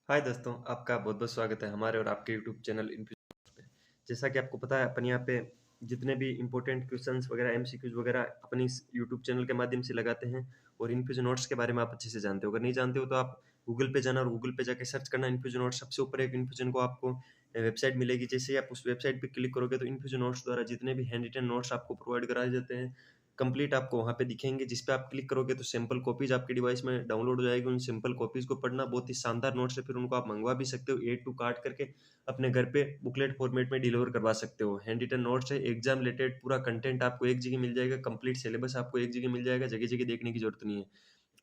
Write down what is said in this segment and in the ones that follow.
हाय दोस्तों, आपका बहुत बहुत स्वागत है हमारे और आपके यूट्यूब चैनल इन्फ्यूजन पे। जैसा कि आपको पता है, अपन यहाँ पे जितने भी इंपॉर्टेंट क्वेश्चंस वगैरह एमसीक्यूज वगैरह अपनी इस यूट्यूब चैनल के माध्यम से लगाते हैं। और इन्फ्यूजन नोट्स के बारे में आप अच्छे से जानते हो। अगर नहीं जानते हो तो आप गूगल पे जाना और गूगल पे जाके सर्च करना इन्फ्यूजन नोट्स। सबसे ऊपर एक इन्फ्यूजन को आपको वेबसाइट मिलेगी। जैसे ही आप उस वेबसाइट पे क्लिक करोगे तो इन्फ्यूजन नोट्स द्वारा जितने भी हैंड रिटन नोट्स आपको प्रोवाइड कराए जाते हैं कंप्लीट आपको वहाँ पे दिखेंगे। जिस पे आप क्लिक करोगे तो सैंपल कॉपीज आपके डिवाइस में डाउनलोड हो जाएगी। उन सैंपल कॉपीज को पढ़ना, बहुत ही शानदार नोट्स है। फिर उनको आप मंगवा भी सकते हो, एड टू कार्ट करके अपने घर पे बुकलेट फॉर्मेट में डिलीवर करवा सकते हो। हैंड रिटन नोट्स है, एग्जाम रिलेटेड पूरा कंटेंट आपको एक जगह मिल जाएगा। कंप्लीट सिलेबस आपको एक जगह मिल जाएगा, जगह जगह देखने की जरूरत नहीं है।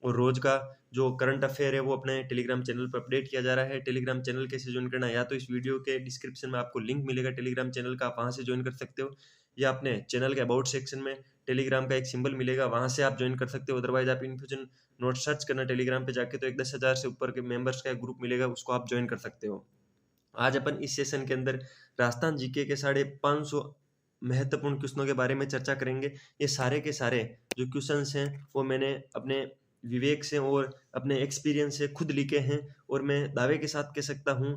और रोज का जो करंट अफेयर है वो अपने टेलीग्राम चैनल पर अपडेट किया जा रहा है। टेलीग्राम चैनल कैसे ज्वाइन करना है, या तो इस वीडियो के डिस्क्रिप्शन में आपको लिंक मिलेगा टेलीग्राम चैनल का, आप वहां से ज्वाइन कर सकते हो। या अपने चैनल के अबाउट सेक्शन में टेलीग्राम का एक सिंबल मिलेगा, वहां से आप ज्वाइन कर सकते हो। अदरवाइज आप इन्फ्यूजन नोट सर्च करना टेलीग्राम पे जाके, तो एक 10,000 से ऊपर के मेंबर्स का एक ग्रुप मिलेगा, उसको आप ज्वाइन कर सकते हो। आज अपन इस सेशन के अंदर राजस्थान जीके के 550 महत्वपूर्ण क्वेश्चनों के बारे में चर्चा करेंगे। ये सारे के सारे जो क्वेश्चंस हैं वो मैंने अपने विवेक से और अपने एक्सपीरियंस से खुद लिखे हैं। और मैं दावे के साथ कह सकता हूँ,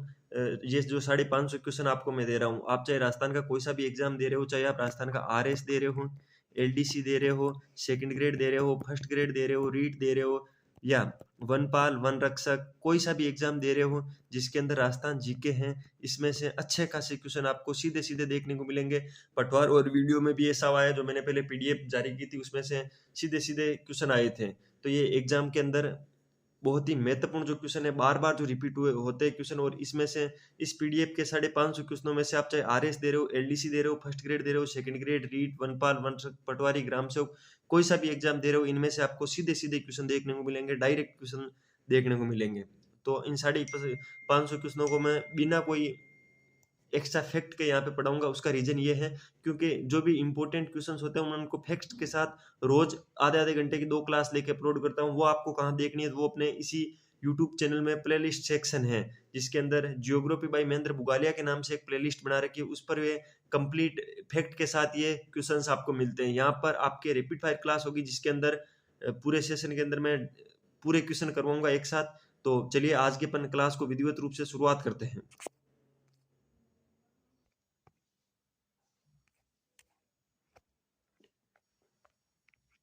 ये जो 550 क्वेश्चन आपको मैं दे रहा हूँ, आप चाहे राजस्थान का कोई सा भी एग्जाम दे रहे हो, चाहे आप राजस्थान का आरएस दे रहे हो, एलडीसी दे रहे हो, सेकंड ग्रेड दे रहे हो, फर्स्ट ग्रेड दे रहे हो, रीट दे रहे हो, या वनपाल वन रक्षक, कोई सा भी एग्जाम दे रहे हो जिसके अंदर राजस्थान जीके हैं, इसमें से अच्छे खासे क्वेश्चन आपको सीधे सीधे देखने को मिलेंगे। पटवार और वीडियो में भी ऐसा आया, जो मैंने पहले पीडीएफ जारी की थी उसमें से सीधे सीधे क्वेश्चन आए थे। तो ये एग्जाम के अंदर बहुत ही महत्वपूर्ण जो क्वेश्चन है, बार बार जो रिपीट हुए होते हैं क्वेश्चन। और इसमें से इस पीडीएफ के 550 क्वेश्चनों में से आप चाहे आरएस दे रहे हो, एलडीसी दे रहे हो, फर्स्ट ग्रेड दे रहे हो, सेकंड ग्रेड, रीट, वनपाल, वन पटवारी, ग्राम सेवक, कोई सा भी एग्जाम दे रहे हो, इनमें से आपको सीधे सीधे क्वेश्चन देखने को मिलेंगे, डायरेक्ट क्वेश्चन देखने को मिलेंगे। तो इन 550 क्वेश्चनों को मैं बिना कोई एक्स्ट्रा फैक्ट के यहाँ पे पढ़ाऊंगा। उसका रीजन ये है क्योंकि जो भी इंपॉर्टेंट क्वेश्चंस होते हैं उनको फैक्ट के साथ रोज आधे आधे घंटे की 2 क्लास लेके अपलोड करता हूँ। वो आपको कहाँ देखनी है, वो अपने इसी यूट्यूब चैनल में प्लेलिस्ट सेक्शन है, जिसके अंदर जियोग्राफी बाय महेंद्र बुगालिया के नाम से एक प्लेलिस्ट बना रखी है। उस पर ये कंप्लीट फैक्ट के साथ ये क्वेश्चंस आपको मिलते हैं। यहाँ पर आपके रैपिड फायर क्लास होगी, जिसके अंदर पूरे सेशन के अंदर मैं पूरे क्वेश्चन करवाऊंगा एक साथ। तो चलिए आज के अपन क्लास को विधिवत रूप से शुरुआत करते हैं।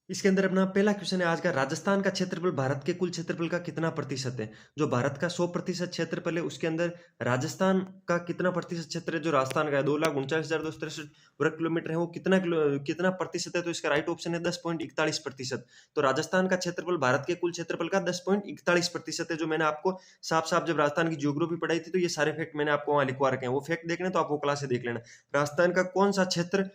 इसके अंदर अपना पहला क्वेश्चन है आज का, राजस्थान का क्षेत्रफल भारत के कुल क्षेत्रफल का कितना प्रतिशत है। जो भारत का 100% क्षेत्रफल है, उसके अंदर राजस्थान का कितना प्रतिशत क्षेत्र है जो राजस्थान का है, 2,49,263 वर्ग किलोमीटर है, वो कितना प्रतिशत है। तो इसका राइट ऑप्शन है 10.41%। तो राजस्थान का क्षेत्रफल भारत के कुल क्षेत्रफल का 10.41% है। जो मैंने आपको साफ साफ जब राजस्थान की ज्योग्राफी पढ़ाई थी, तो ये सारे फैक्ट मैंने आपको वहां लिखवा रखे हैं। वो फैक्ट देखने तो आप वो क्लास से देख लेना। राजस्थान का कौन सा क्षेत्र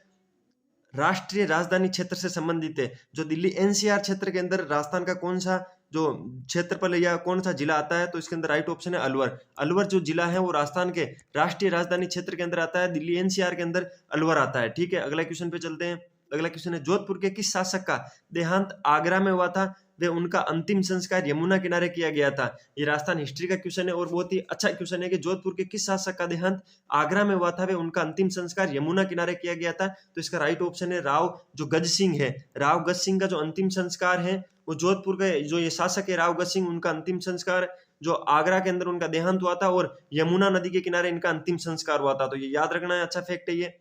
राष्ट्रीय राजधानी क्षेत्र से संबंधित है। जो दिल्ली एनसीआर क्षेत्र के अंदर राजस्थान का कौन सा जो क्षेत्रफल है या कौन सा जिला आता है, तो इसके अंदर राइट ऑप्शन है अलवर। अलवर जो जिला है वो राजस्थान के राष्ट्रीय राजधानी क्षेत्र के अंदर आता है। दिल्ली एनसीआर के अंदर अलवर आता है। ठीक है, अगला क्वेश्चन पे चलते हैं। अगला क्वेश्चन है, जोधपुर के किस शासक का देहांत आगरा में हुआ था, वे उनका अंतिम संस्कार यमुना किनारे किया गया था। ये राजस्थान हिस्ट्री का क्वेश्चन है और बहुत ही अच्छा क्वेश्चन है कि जोधपुर के किस शासक का देहांत आगरा में हुआ था, वे उनका अंतिम संस्कार यमुना किनारे किया गया था। तो इसका राइट ऑप्शन है राव जो गज सिंह है। राव गज सिंह का जो अंतिम संस्कार है वो जोधपुर के जो ये शासक है राव गज सिंह, उनका अंतिम संस्कार जो आगरा के अंदर उनका देहांत हुआ था और यमुना नदी के किनारे इनका अंतिम संस्कार हुआ था। तो ये याद रखना है, अच्छा फैक्ट है ये।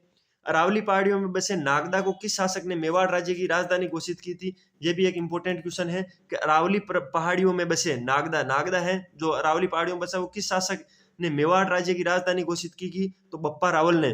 अरावली पहाड़ियों में बसे नागदा को किस शासक ने मेवाड़ राज्य की राजधानी घोषित की थी। ये भी एक इंपॉर्टेंट क्वेश्चन है कि अरावली पहाड़ियों में बसे नागदा, नागदा है जो अरावली पहाड़ियों में बसा, वो किस शासक ने मेवाड़ राज्य की राजधानी घोषित की। तो बप्पा रावल ने।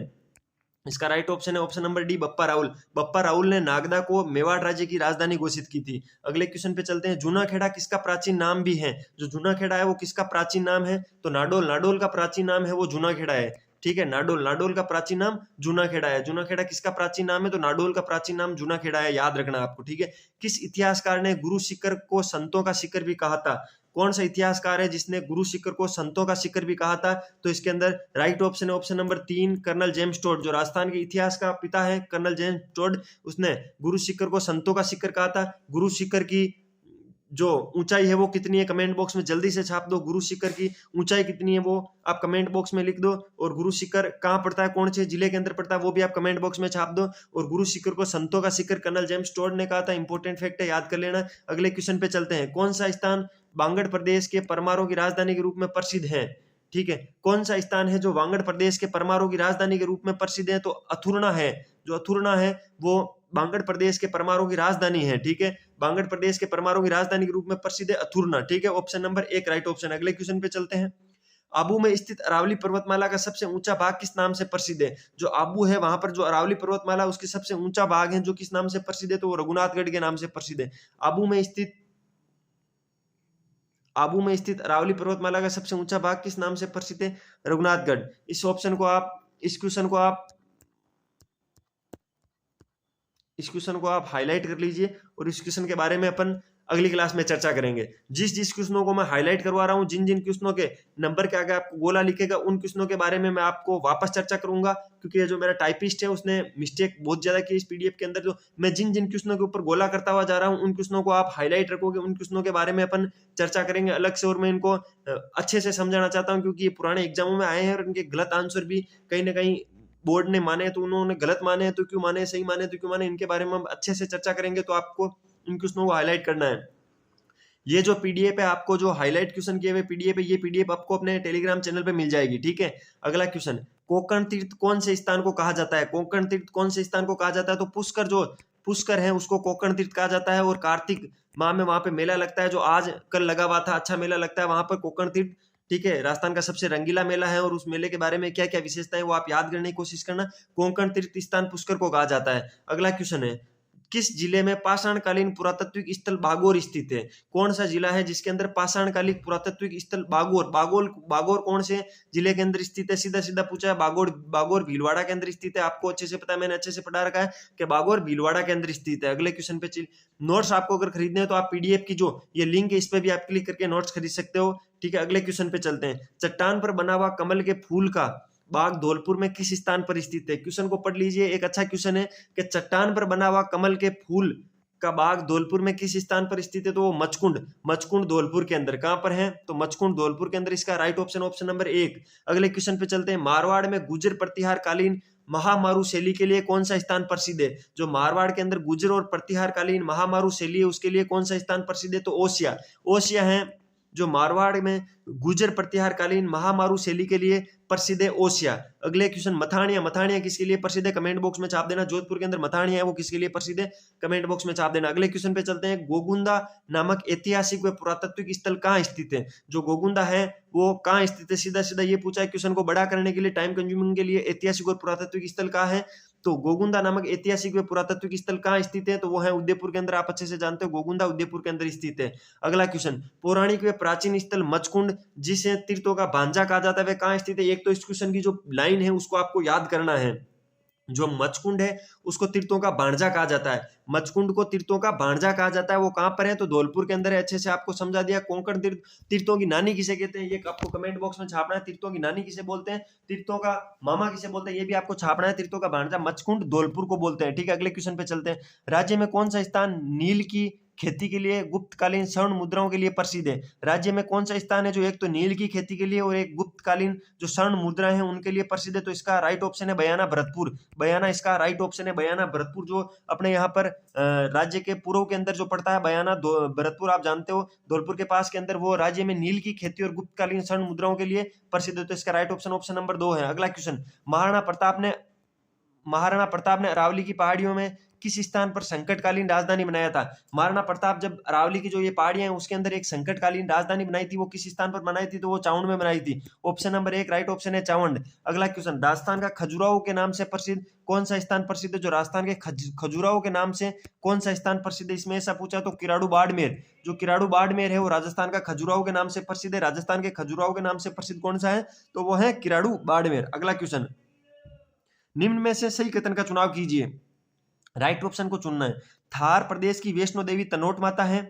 इसका राइट ऑप्शन है option number D, Bappa Raul. Bappa Raul ने नागदा को मेवाड़ राज्य की राजधानी घोषित की थी। अगले क्वेश्चन पे चलते हैं। जूनाखेड़ा किसका प्राचीन नाम भी है। जो जूनाखेड़ा है वो किसका प्राचीन नाम है, तो नाडोल। नाडोल का प्राचीन नाम है वो जूनाखेड़ा है। ठीक है, नाडोल, नाडोल का प्राचीन नाम जूनाखेड़ा है। जूनाखेड़ा किसका प्राचीन नाम है, तो नाडोल का प्राचीन नाम जूनाखेड़ा है। याद रखना आपको। ठीक है, किस इतिहासकार ने गुरु शिखर को संतों का शिखर भी कहा था। कौन सा इतिहासकार है जिसने गुरु शिखर को संतों का शिखर भी कहा था। तो इसके अंदर राइट ऑप्शन है option number 3, colonel James Tod. जो राजस्थान के इतिहास का पिता है कर्नल जेम्स टोड, उसने गुरु शिखर को संतों का शिखर कहा था। गुरु शिखर की जो ऊंचाई है वो कितनी है कमेंट बॉक्स में जल्दी से छाप दो। गुरु शिखर की ऊंचाई कितनी है वो आप कमेंट बॉक्स में लिख दो। और गुरु शिखर कहाँ पड़ता है, कौन से जिले के अंदर पड़ता है, वो भी आप कमेंट बॉक्स में छाप दो। और गुरु शिखर को संतों का शिखर कर्नल जेम्स टोड ने कहा था, इंपॉर्टेंट फैक्ट है, याद कर लेना। अगले क्वेश्चन पे चलते हैं। कौन सा स्थान वांगड़ प्रदेश के परमारों की राजधानी के रूप में प्रसिद्ध है? ठीक है, कौन सा स्थान है जो वांगड़ प्रदेश के परमारों की राजधानी के रूप में प्रसिद्ध है? तो अथुर्ना है। जो अथुर्ना है वो वांगड़ प्रदेश के परमारों की राजधानी है। ठीक है, वांगड़ प्रदेश के परमारों की राजधानी के रूप में प्रसिद्ध है अथुर्ना। ठीक है, ऑप्शन नंबर 1 राइट ऑप्शन। अगले क्वेश्चन पे चलते हैं। आबू में स्थित अरावली पर्वतमाला का सबसे ऊंचा भाग किस नाम से प्रसिद्ध है? जो आबू है वहां पर जो अरावली पर्वतमाला उसके सबसे ऊंचा भाग है जो किस नाम से प्रसिद्ध है? तो वो रघुनाथगढ़ के नाम से प्रसिद्ध है। आबू में स्थित अरावली पर्वतमाला का सबसे ऊंचा भाग किस नाम से प्रसिद्ध है? रघुनाथगढ़। इस क्वेश्चन को आप हाईलाइट कर लीजिए और इस क्वेश्चन के बारे में अपन अगली क्लास में चर्चा करेंगे। जिस क्वेश्चनों को मैं हाईलाइट करवा रहा हूँ, जिन क्वेश्चनों के नंबर के आगे आपको गोला लिखेगा, उन क्वेश्चनों के बारे में मैं आपको वापस चर्चा करूंगा, क्योंकि ये जो मेरा टाइपिस्ट है उसने मिस्टेक बहुत ज्यादा की इस पीडीएफ के अंदर। जो मैं जिन क्वेश्चनों के ऊपर गोला करता हुआ जा रहा हूँ, उन क्वेश्चनों को आप हाईलाइट रखोगे, उन क्वेश्चनों के बारे में अपन चर्चा करेंगे अलग से। और मैं इनको अच्छे से समझाना चाहता हूँ, क्योंकि ये पुराने एग्जामों में आए हैं और इनके गलत आंसर भी कहीं ना कहीं बोर्ड ने माने तो उन्होंने गलत माने हैं तो क्यों माने, सही माने तो क्यों माने, इनके बारे में हम अच्छे से चर्चा करेंगे। तो आपको इन क्वेश्चनों को हाईलाइट करना है। ये जो पीडीएफ है, आपको जो हाईलाइट क्वेश्चन किए हुए पीडीएफ है, ये पीडीएफ आपको अपने टेलीग्राम चैनल पे मिल जाएगी। ठीक है, अगला क्वेश्चन, कोंकण तीर्थ कौन से स्थान को कहा जाता है? कोंकण तीर्थ कौन से स्थान को कहा जाता है? तो पुष्कर है उसको कोंकण तीर्थ कहा जाता है। और कार्तिक माह में वहां पे मेला लगता है, जो आज कल लगा हुआ था, अच्छा मेला लगता है वहां पर कोंकण तीर्थ। ठीक है, राजस्थान का सबसे रंगीला मेला है और उस मेले के बारे में क्या क्या विशेषता है वो आप याद करने की कोशिश करना। कोंकण तीर्थ स्थान पुष्कर को कहा जाता है। अगला क्वेश्चन है, किस जिले में पाषाणकालीन पुरातात्विक स्थल बागोर स्थित है? कौन सा जिला है जिसके अंदर पाषाणकालीन पुरातात्विक स्थल बागोर कौन से जिले के अंदर स्थित है? सीधा सीधा पूछा है। बागोर भीलवाड़ा के अंदर स्थित है। आपको अच्छे से पता है, मैंने अच्छे से पढ़ा रखा है कि बागोर भीलवाड़ा के अंदर स्थित है। अगले क्वेश्चन पे नोट्स आपको अगर खरीदने हैं तो आप पीडीएफ की जो ये लिंक है इस पे भी आप क्लिक करके नोट्स खरीद सकते हो। ठीक है, अगले क्वेश्चन पे चलते हैं। चट्टान पर बना हुआ कमल के फूल का बाग धौलपुर में किस स्थान पर स्थित है? क्वेश्चन को पढ़ लीजिए, एक अच्छा क्वेश्चन है कि चट्टान पर बना हुआ कमल के फूल का बाग धौलपुर में किस स्थान पर स्थित है? तो वो मचकुंड धौलपुर के अंदर। कहां पर है? तो मचकुंड धौलपुर के अंदर। इसका राइट ऑप्शन ऑप्शन नंबर 1। अगले क्वेश्चन पे चलते हैं। मारवाड़ में गुर्जर प्रतिहार कालीन महामारू शैली के लिए कौन सा स्थान प्रसिद्ध है? जो मारवाड़ के अंदर गुर्जर और प्रतिहार कालीन महामारू शैली है उसके लिए कौन सा स्थान प्रसिद्ध है? तो ओसिया है। जो मारवाड़ में गुर्जर प्रतिहार कालीन महामारू शैली के लिए प्रसिद्ध है ओसिया। अगले क्वेश्चन, मथानिया किसके लिए प्रसिद्ध है? कमेंट बॉक्स में छाप देना। जोधपुर के अंदर मथानिया है वो किसके लिए प्रसिद्ध है? कमेंट बॉक्स में छाप देना। अगले क्वेश्चन पे चलते हैं। गोगुंदा नामक ऐतिहासिक व पुरातात्विक स्थल कहाँ स्थित है? जो गोगुंदा है वो कहाँ स्थित है? सीधा सीधा ये पूछा है। क्वेश्चन को बड़ा करने के लिए, टाइम कंज्यूमिंग के लिए, ऐतिहासिक और पुरातात्विक स्थल कहाँ है? तो गोगुंदा नामक ऐतिहासिक व पुरातात्विक स्थल कहाँ स्थित है? तो वो है उदयपुर के अंदर। आप अच्छे से जानते हो गोगुंदा उदयपुर के अंदर स्थित है। अगला क्वेश्चन, पौराणिक व प्राचीन स्थल मचकुंड जिसे तीर्थों का भांजा कहा जाता है वह कहाँ स्थित है? एक तो इस क्वेश्चन की जो लाइन है उसको आपको याद करना है। जो मचकुंड है उसको तीर्थों का भांजा कहा जाता है। मचकुंड को तीर्थों का भांजा कहा जाता है। वो कहां पर है? तो धौलपुर के अंदर है। अच्छे से आपको समझा दिया। कोंकण तीर्थों की नानी किसे कहते हैं ये आपको कमेंट बॉक्स में छापना है। तीर्थों की नानी किसे बोलते हैं? तीर्थों का मामा किसे बोलते हैं ये भी आपको छापना है। तीर्थों का भांजा मचकुंड धौलपुर को बोलते हैं। ठीक है, अगले क्वेश्चन पे चलते हैं। राज्य में कौन सा स्थान नील की खेती के लिए गुप्तकालीन स्वर्ण मुद्राओं के लिए प्रसिद्ध है? राज्य में कौन सा स्थान है जो एक तो नील की खेती के लिए और एक गुप्तकालीन जो स्वर्ण मुद्राएं हैं उनके लिए प्रसिद्ध है? तो इसका राइट ऑप्शन है बयाना भरतपुर। बयाना इसका राइट ऑप्शन है। बयाना भरतपुर जो अपने यहाँ पर राज्य के पूर्व के अंदर जो पड़ता है बयाना भरतपुर, आप जानते हो धौलपुर के पास के अंदर, वो राज्य में नील की खेती और गुप्तकालीन स्वर्ण मुद्राओं के लिए प्रसिद्ध है। तो इसका राइट ऑप्शन ऑप्शन नंबर 2 है। अगला क्वेश्चन, महाराणा प्रताप ने अरावली की पहाड़ियों में किस स्थान पर संकटकालीन राजधानी बनाया था? महाराणा प्रताप जब अरावली की जो ये पहाड़ियां हैं उसके अंदर एक संकटकालीन राजधानी बनाई थी, वो किस स्थान पर बनाई थी? तो वो चावंड में बनाई थी। ऑप्शन नंबर 1 राइट ऑप्शन है चावंड। अगला क्वेश्चन, राजस्थान का खजुराहो के नाम से प्रसिद्ध कौन सा स्थान प्रसिद्ध है? जो राजस्थान के खजुराहो के नाम से कौन सा स्थान प्रसिद्ध है? इसमें ऐसा पूछा तो किराड़ू बाड़मेर। जो किराड़ू बाड़मेर है वो राजस्थान का खजुराहो के नाम से प्रसिद्ध है। राजस्थान के खजुराहो के नाम से प्रसिद्ध कौन सा है? तो वो है किराड़ू बाड़मेर। अगला क्वेश्चन, निम्न में से सही कथन का चुनाव कीजिए। राइट ऑप्शन को चुनना है। थार प्रदेश की वैष्णो देवी तनोट माता है।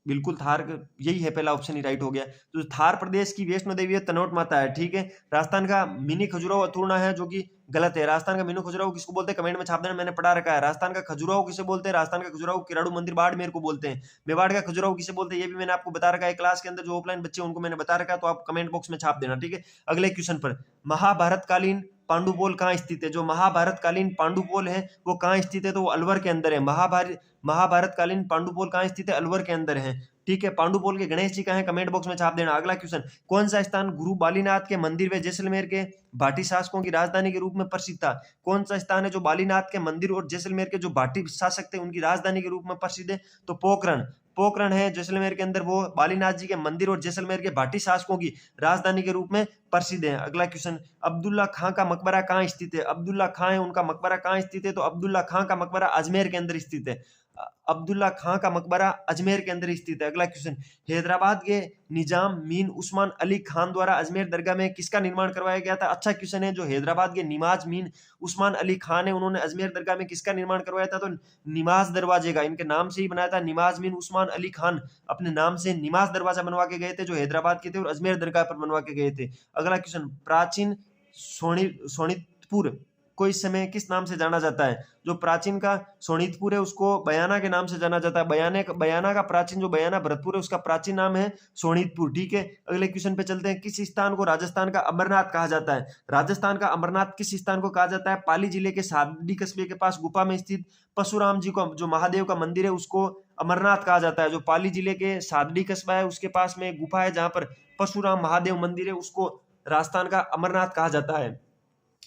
बिल्कुल थार यही है, पहला ऑप्शन ही राइट हो गया। तो थार प्रदेश की वैष्णो देवी है तनोट माता है, ठीक है। राजस्थान का मिनी खजुराहो अतुर्णा है, जो कि गलत है। राजस्थान का मिनी खजुराहो किसको बोलते हैं, कमेंट में छाप देना, मैंने पढ़ा रखा है। राजस्थान का खजुराहो किसे बोलते हैं, राजस्थान का खजुराहो किराड़ू मंदिर बाड़मेर को बोलते हैं। मेवाड़ का खजुराहो किसे बोलते हैं, ये भी मैंने आपको बता रखा है क्लास के अंदर, जो ऑफलाइन बच्चे उनको मैंने बता रखा है, तो आप कमेंट बॉक्स में छाप देना, ठीक है। अगले क्वेश्चन पर, महाभारत कालीन पांडुपोल कहाँ स्थित है। जो महाभारत कालीन पांडुपोल है वो कहाँ स्थित है, तो वो अलवर के अंदर है। महाभारत कालीन पांडुपोल कहाँ स्थित है, अलवर के अंदर है, ठीक है। पांडुपोल के गणेश जी कहाँ है, कमेंट बॉक्स में छाप देना। अगला क्वेश्चन, कौन सा स्थान गुरु बालीनाथ के मंदिर व जैसलमेर के भाटी शासकों की राजधानी के रूप में प्रसिद्ध था। कौन सा स्थान है जो बालीनाथ के मंदिर और जैसलमेर के जो भाटी शासक थे उनकी राजधानी के रूप में प्रसिद्ध है, तो पोखरण। पोखरण है जैसलमेर के अंदर, वो बालीनाथ जी के मंदिर और जैसलमेर के भाटी शासकों की राजधानी के रूप में प्रसिद्ध है। अगला क्वेश्चन, अब्दुल्ला खां का मकबरा कहाँ स्थित है। अब्दुल्ला खां है, उनका मकबरा कहाँ स्थित है, तो अब्दुल्ला खां का मकबरा अजमेर के अंदर स्थित है। अब्दुल्ला खां का मकबरा अजमेर के अंदर स्थित है। अगला क्वेश्चन, हैदराबाद के निजाम मीन उस्मान अली खान द्वारा अजमेर दरगाह में किसका निर्माण करवाया गया था। अच्छा क्वेश्चन है। जो हैदराबाद के निमाज मीन उस्मान अली खान है, उन्होंने अजमेर दरगाह में किसका निर्माण करवाया था, तो निमाज दरवाजे का, इनके नाम से ही बनाया था। निमाज मीन उस्मान अली खान अपने नाम से निमाज दरवाजा बनवा के गए थे, जो हैदराबाद के थे, और अजमेर दरगाह पर बनवा के गए थे। अगला क्वेश्चन, प्राचीन शोणितपुर को इस समय किस नाम से जाना जाता है। जो प्राचीन का शोणितपुर है उसको बयाना के नाम से जाना जाता है। बयाना का प्राचीन, जो बयाना भरतपुर है उसका प्राचीन नाम है शोणितपुर, ठीक है। अगले क्वेश्चन पे चलते हैं, किस स्थान को राजस्थान का अमरनाथ कहा जाता है। राजस्थान का अमरनाथ किस स्थान को कहा जाता है। पाली जिले के सादडी कस्बे के पास गुफा में स्थित परशुराम जी को, जो महादेव का मंदिर है, उसको अमरनाथ कहा जाता है। जो पाली जिले के सादडी कस्बा है उसके पास में गुफा है जहां पर परशुराम महादेव मंदिर है, उसको राजस्थान का अमरनाथ कहा जाता है।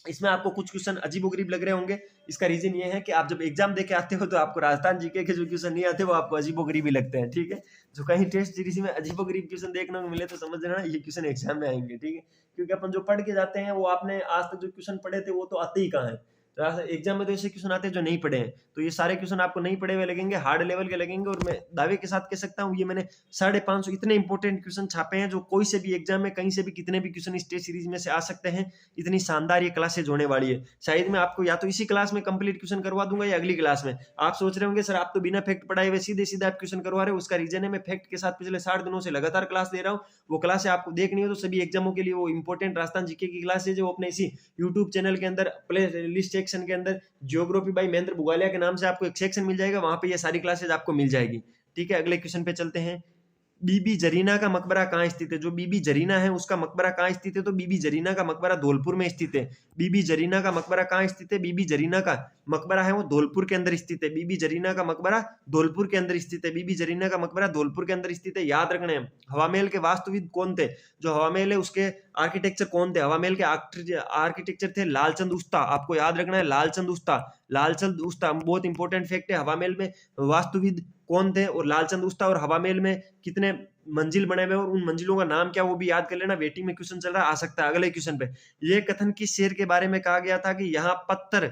इसमें आपको कुछ क्वेश्चन अजीबोगरीब लग रहे होंगे, इसका रीजन ये है कि आप जब एग्जाम देके आते हो तो आपको राजस्थान जीके के जो क्वेश्चन नहीं आते वो आपको अजीबोगरीब ही लगते हैं, ठीक है। जो कहीं टेस्ट सीरीज में अजीबोगरीब क्वेश्चन देखने को मिले तो समझ लेना ये क्वेश्चन एग्जाम में आएंगे, ठीक है। क्योंकि अपन जो पढ़ के जाते हैं वो आपने आज तक जो क्वेश्चन पढ़े थे वो तो आते ही कहाँ है। एग्जाम में तो ऐसे क्वेश्चन आते हैं जो नहीं पढ़े हैं, तो ये सारे क्वेश्चन आपको नहीं पढ़े हुए लगेंगे, हार्ड लेवल के लगेंगे। और मैं दावे के साथ कह सकता हूँ ये मैंने 550 इतने इंपॉर्टेंट क्वेश्चन छापे हैं जो कोई से भी एग्जाम में कहीं से भी कितने भी क्वेश्चन इस टेस्ट सीरीज में से आ सकते हैं। इतनी शानदार ये क्लासेज होने वाली है। शायद मैं आपको या तो इसी क्लास में कंप्लीट क्वेश्चन करवा दूंगा या अगली क्लास में। आप सोच रहे होंगे सर आप तो बिना फैक्ट पढ़ाए हुए सीधे सीधे आप क्वेश्चन करवा रहे हो। उसका रीजन है मैं फैक्ट के साथ पिछले 60 दिनों से लगातार क्लास ले रहा हूँ। वो क्लास आपको देखनी हो तो सभी एग्जामों के लिए वो इंपॉर्टेंट राजस्थान जीके की क्लास है, जो अपने इसी यूट्यूब चैनल के अंदर प्ले लिस्ट सेक्शन के अंदर ज्योग्राफी बाय महेंद्र बुगालिया के नाम से आपको एक सेक्शन मिल जाएगा, वहां पे ये सारी क्लासेज आपको मिल जाएगी, ठीक है। अगले क्वेश्चन पे चलते हैं, बीबी जरीना का मकबरा कहाँ स्थित है। जो बीबी जरीना है उसका मकबरा कहाँ स्थित है, तो बीबी जरीना का मकबरा धौलपुर में स्थित है। बीबी जरीना का मकबरा कहाँ स्थित है, बीबी जरीना का मकबरा है वो धौलपुर के अंदर स्थित है। बीबी जरीना का मकबरा धौलपुर के अंदर स्थित है। बीबी जरीना का मकबरा धौलपुर के अंदर स्थित है, याद रखना है। हवामहल के वास्तुविद कौन थे। जो हवामहल है उसके आर्किटेक्चर कौन थे। हवामहल के आर्किटेक्चर थे लालचंद उस्ता, आपको याद रखना है लालचंद उस्ता। लालचंद उस्ता बहुत इंपॉर्टेंट फैक्ट है। हवामहल में वास्तुविद कौन थे और लालचंद उस्ता, और हवामहल में कितने मंजिल बने हुए और उन मंजिलों का नाम क्या वो भी याद कर लेना। वेटिंग में क्वेश्चन चल रहा आ सकता है। अगले क्वेश्चन पे, ये कथन किस शेर के बारे में कहा गया था कि यहाँ पत्थर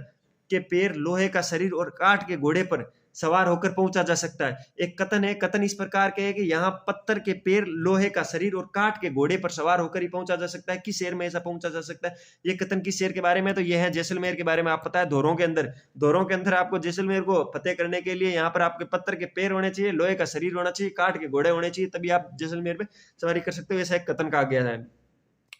के पैर, लोहे का शरीर और काठ के घोड़े पर सवार होकर पहुंचा जा सकता है। एक कथन है, कथन इस प्रकार के है कि यहाँ पत्थर के पैर, लोहे का शरीर और काठ के घोड़े पर सवार होकर ही पहुंचा जा सकता है। किस शेर में ऐसा पहुंचा जा सकता है, ये कथन किस शेर के बारे में, तो ये है जैसलमेर के बारे में। आप पता है धोरों के अंदर आपको जैसलमेर को फतेह करने के लिए यहाँ पर आपके पत्थर के पैर होने चाहिए, लोहे का शरीर होना चाहिए, काठ के घोड़े होने चाहिए, तभी आप जैसलमेर पे सवारी कर सकते हो। ऐसा एक कथन कहा गया है।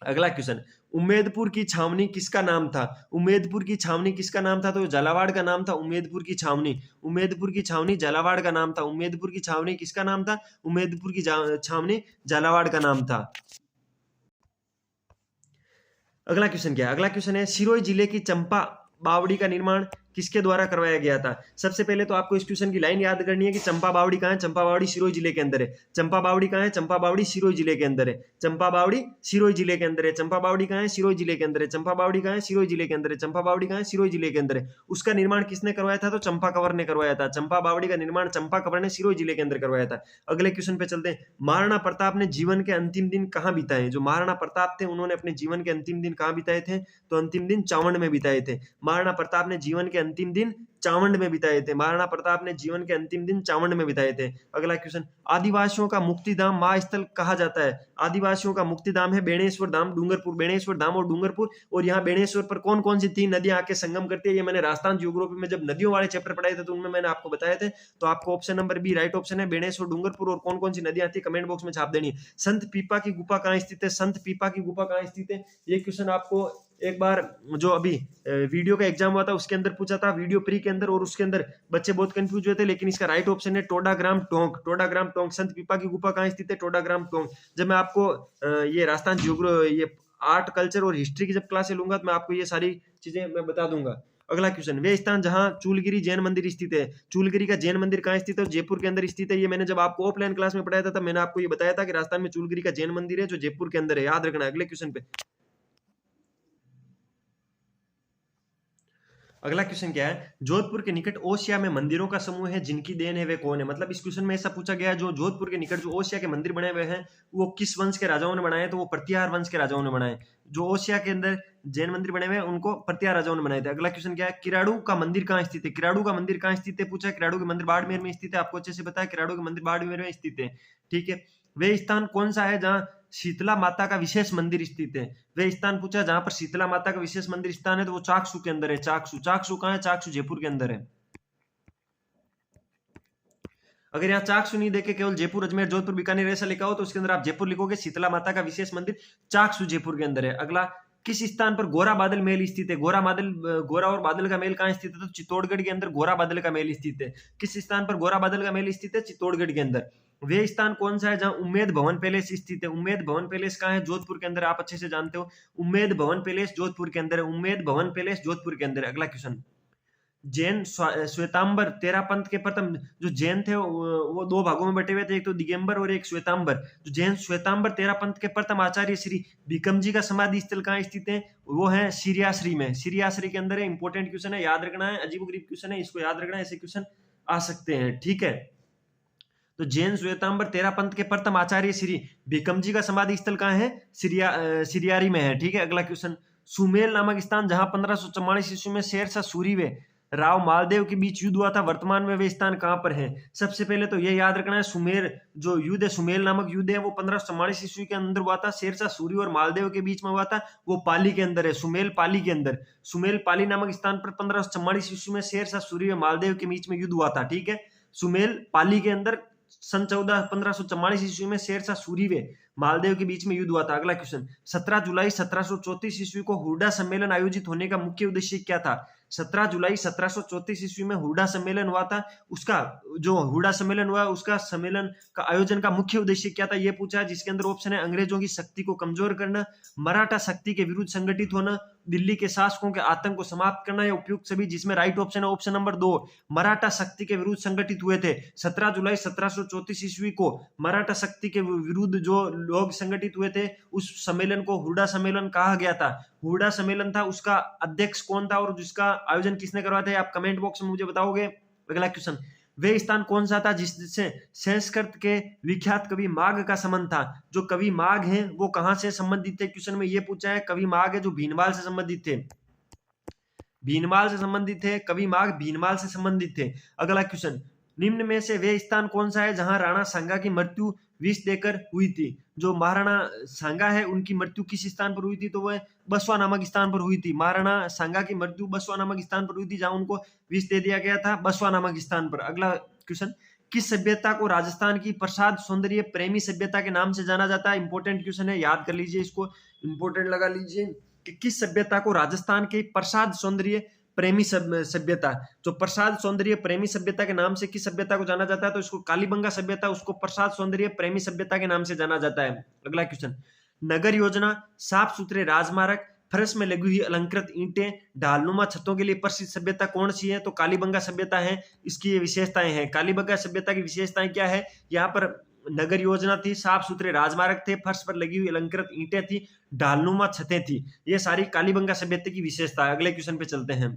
अगला क्वेश्चन, उम्मेदपुर की छावनी किसका नाम था। उम्मेदपुर की छावनी किसका नाम था, तो झालावाड़ का नाम था उम्मेदपुर की छावनी। उम्मेदपुर की छावनी झालावाड़ का नाम था। उम्मेदपुर की छावनी किसका नाम था, उम्मेदपुर की छावनी झालावाड़ का नाम था। अगला क्वेश्चन क्या है, अगला क्वेश्चन है, सिरोही जिले की चंपा बावड़ी का निर्माण किसके द्वारा करवाया गया था। सबसे पहले तो आपको इस क्वेश्चन की लाइन याद करनी है कि चंपा बावड़ी कहाँ है। चंपा बावड़ी सिरोही जिले के अंदर है। चंपा बावड़ी कहाँ है, चंपा बावड़ी सिरोही जिले के अंदर है। चंपा बावड़ी सिरोही जिले के अंदर है। चंपा बावड़ी कहाँ है, सिरोही जिले के अंदर है। चंपा बावड़ी कहाँ है, सिरोही जिले के अंदर है। चंपा बावड़ी कहाँ है, सिरोही जिले के अंदर है। उसका निर्माण किसने करवाया था, तो चंपा कंवर ने करवाया था। चंपा बावड़ी का निर्माण चंपा कंवर ने सिरोही जिले के अंदर करवाया था। अगले क्वेश्चन पे चलते हैं, महाराणा प्रताप ने जीवन के अंतिम दिन कहाँ बिताए। जो महाराणा प्रताप थे उन्होंने अपने जीवन के अंतिम दिन कहाँ बिताए थे, तो अंतिम दिन चावंड में बिताए थे। महाराणा प्रताप ने जीवन के अंतिम दिन चावंड में बिताए थे। महाराणा प्रताप ने जीवन के अंतिम दिन चावंड में बिताए थे। अगला क्वेश्चन, आदिवासियों का मुक्तिधाम महास्थल कहा जाता है? आदिवासियों का मुक्तिधाम है बेणेश्वर धाम, डूंगरपुर, बेणेश्वर धाम और डूंगरपुर। और यहाँ बेणेश्वर पर कौन कौन सी 3 नदियां आके संगम करती है? ये मैंने राजस्थान जियोग्राफी में जब नदियों वाले चैप्टर पढ़ाए थे तो उनमें मैंने आपको बताए थे। तो आपको option number B right option है, बेणेश्वर, डूंगरपुर। और कौन कौन सी नदियां आती है कमेंट बॉक्स में छाप देनी है। संत पीपा की गुफा कहाँ स्थित है? संत पीपा की गुफा कहाँ स्थित है? ये क्वेश्चन आपको एक बार जो अभी वीडियो का एग्जाम हुआ था उसके अंदर पूछा था, वीडियो प्री के अंदर, और उसके अंदर बच्चे बहुत कंफ्यूज हुए थे। लेकिन इसका राइट ऑप्शन है टोडाग्राम टोंक। टोडाग्राम टोंक, संत पीपा की गुफा कहाँ स्थित है? टोडाग्राम टोंक। जब मैं आपको ये राजस्थान ये आर्ट कल्चर और हिस्ट्री की जब क्लासे लूंगा तो मैं आपको ये सारी चीजें मैं बता दूंगा। अगला क्वेश्चन, वे स्थान जहां चूलगिरी जैन मंदिर स्थित है। चूलगिरी का जैन मंदिर कहाँ स्थित है? जयपुर के अंदर स्थित है। ये मैंने जब आपको ऑफलाइन क्लास में पढ़ाया था तब मैंने आपको ये बताया था कि राजस्थान में चूलगिरी का जैन मंदिर है जो जयपुर के अंदर है, याद रखना। अगले क्वेश्चन पे, अगला क्वेश्चन क्या है? जोधपुर के निकट ओसिया में मंदिरों का समूह है जिनकी देन है वे कौन है? मतलब इस क्वेश्चन में ऐसा पूछा गया है जो जोधपुर के निकट जो ओसिया के मंदिर बने हुए हैं वो किस वंश के राजाओं ने बनाए? तो वो प्रतिहार वंश के राजाओं ने बनाए। जो ओसिया के अंदर जैन मंदिर बने हुए हैं उनको प्रतिहार राजाओं ने बनाए थे। अगला क्वेश्चन क्या है? किराड़ू का मंदिर कहाँ स्थित है? किराड़ू का मंदिर कहाँ स्थित है पूछा है। किराड़ू के मंदिर बाड़मेर में स्थित है। आपको अच्छे से पता है किराड़ू के मंदिर बाड़मेर में स्थित है, ठीक है। वे स्थान कौन सा है जहाँ शीतला माता का विशेष मंदिर स्थित है? वे स्थान पूछा जहां पर शीतला माता का विशेष मंदिर स्थान है तो वो चाकसू के अंदर है। चाकसू, चाकसू कहाँ है? चाकसू जयपुर के अंदर है। अगर यहाँ चाकसू नहीं देखे केवल जयपुर, अजमेर, जोधपुर, बीकानेर ऐसा लिखा हो तो उसके अंदर आप जयपुर लिखोगे। शीतला माता का विशेष मंदिर चाकसू जयपुर के अंदर है। अगला, किस स्थान पर गोरा बादल महल स्थित है? गोरा और बादल का महल कहाँ स्थित है? तो चित्तौड़गढ़ के अंदर गोरा बादल का महल स्थित है। किस स्थान पर गोरा बादल का महल स्थित है? चित्तौड़गढ़ के अंदर। वे स्थान कौन सा है जहां उम्मेद भवन पैलेस स्थित है? उम्मेद भवन पैलेस कहाँ है? जोधपुर के अंदर। आप अच्छे से जानते हो उम्मेद भवन पैलेस जोधपुर के अंदर है। उम्मेद भवन पैलेस जोधपुर के अंदर। अगला क्वेश्चन, जैन श्वेतांबर 13 पंथ के प्रथम जो जैन थे वो 2 भागों में बटे हुए थे, एक तो दिगंबर और एक श्वेतांबर। जो जैन श्वेतांबर 13 पंथ के प्रथम आचार्य श्री भीकम जी का समाधि स्थल कहाँ स्थित है? वो है सिरियाश्री में। सिरियाश्री के अंदर है। इंपॉर्टेंट क्वेश्चन है, याद रखना है, अजीबोगरीब क्वेश्चन है, इसको याद रखना है, ऐसे क्वेश्चन आ सकते हैं, ठीक है। तो जैन श्वेतांबर 13 पंथ के प्रथम आचार्य श्री भीकम जी का समाधि स्थल कहाँ है? सिरियारी में है, ठीक है। अगला क्वेश्चन, सुमेल नामक स्थान जहां 1544 ईस्वी में शेरशाह सूरी व राव मालदेव के बीच युद्ध हुआ था, वर्तमान में वे स्थान कहां पर है? सबसे पहले तो ये याद रखना है सुमेर जो युद्ध है, सुमेल नामक युद्ध है, वो 1544 ईस्वी के अंदर हुआ था। शेरशाह सूरी और मालदेव के बीच में हुआ था, वो पाली के अंदर है, सुमेल पाली के अंदर। सुमेल पाली नामक स्थान पर 1544 ईस्वी में शेरशाह सूरी और मालदेव के बीच में युद्ध हुआ था, ठीक है। सुमेल पाली के अंदर सन 1544 ईस्वी में शेरशाह सूरी व मालदेव के बीच में युद्ध हुआ था। अगला क्वेश्चन, 17 जुलाई 1734 ईस्वी को हुड्डा सम्मेलन आयोजित होने का मुख्य उद्देश्य क्या था? 17 जुलाई 1734 ईस्वी में हुड्डा सम्मेलन हुआ था। उसका जो हुड्डा सम्मेलन हुआ उसका सम्मेलन का आयोजन का मुख्य उद्देश्य क्या था ये पूछा है, जिसके अंदर ऑप्शन है अंग्रेजों की शक्ति को कमजोर करना, मराठा शक्ति के विरुद्ध संगठित होना, दिल्ली के शासकों के आतंक को समाप्त करना या उपयुक्त सभी, जिसमें राइट ऑप्शन है ऑप्शन नंबर 2, मराठा शक्ति के विरुद्ध संगठित हुए थे। 17 जुलाई 1734 ईस्वी को मराठा शक्ति के विरुद्ध जो लोग संगठित हुए थे उस सम्मेलन को हुड्डा सम्मेलन कहा गया था। हुड्डा सम्मेलन था, उसका अध्यक्ष कौन था और जिसका आयोजन किसने करवाया था आप कमेंट बॉक्स में मुझे बताओगे। अगला क्वेश्चन, वे स्थान कौन सा था जिससे संस्कृत के विख्यात कवि माघ का संबंध था? जो कवि माघ हैं वो कहां से संबंधित थे? क्वेश्चन में ये पूछा है। कवि माघ है जो भीनमाल से संबंधित थे, भीनमाल से संबंधित थे, कवि माघ भीनमाल से संबंधित थे। अगला क्वेश्चन, निम्न में से वे स्थान कौन सा है जहां राणा सांगा की मृत्यु विष देकर हुई थी? जो महाराणा सांगा है उनकी मृत्यु किस स्थान पर हुई थी? तो वह बसवा नामक स्थान पर हुई थी। महाराणा सांगा की मृत्यु बसवा नामक स्थान पर हुई थी जहां उनको विष दे दिया गया था, बसवा नामक स्थान पर। अगला क्वेश्चन, किस सभ्यता को राजस्थान की प्रसाद सौंदर्य प्रेमी सभ्यता के नाम से जाना जाता है? इंपॉर्टेंट क्वेश्चन है, याद कर लीजिए, इसको इंपॉर्टेंट लगा लीजिए कि किस सभ्यता को राजस्थान के प्रसाद सौंदर्य प्रेमी सभ्यता, जो प्रसाद सौंदर्य प्रेमी सभ्यता के नाम से किस सभ्यता को जाना जाता है? तो इसको कालीबंगा सभ्यता, उसको प्रसाद सौंदर्य प्रेमी सभ्यता के नाम से जाना जाता है। अगला क्वेश्चन, नगर योजना, साफ सुथरे राजमार्ग, फर्श में लगी हुई अलंकृत ईंटें, ढालनुमा छतों के लिए प्रसिद्ध सभ्यता कौन सी है? तो कालीबंगा सभ्यता है, इसकी ये विशेषताएं हैं। कालीबंगा सभ्यता की विशेषताएं क्या है? यहाँ पर नगर योजना थी, साफ सुथरे राजमार्ग थे, फर्श पर लगी हुई अलंकृत ईंटें थी, ढालनुमा छतें थी, ये सारी कालीबंगा सभ्यता की विशेषता है। अगले क्वेश्चन पे चलते हैं।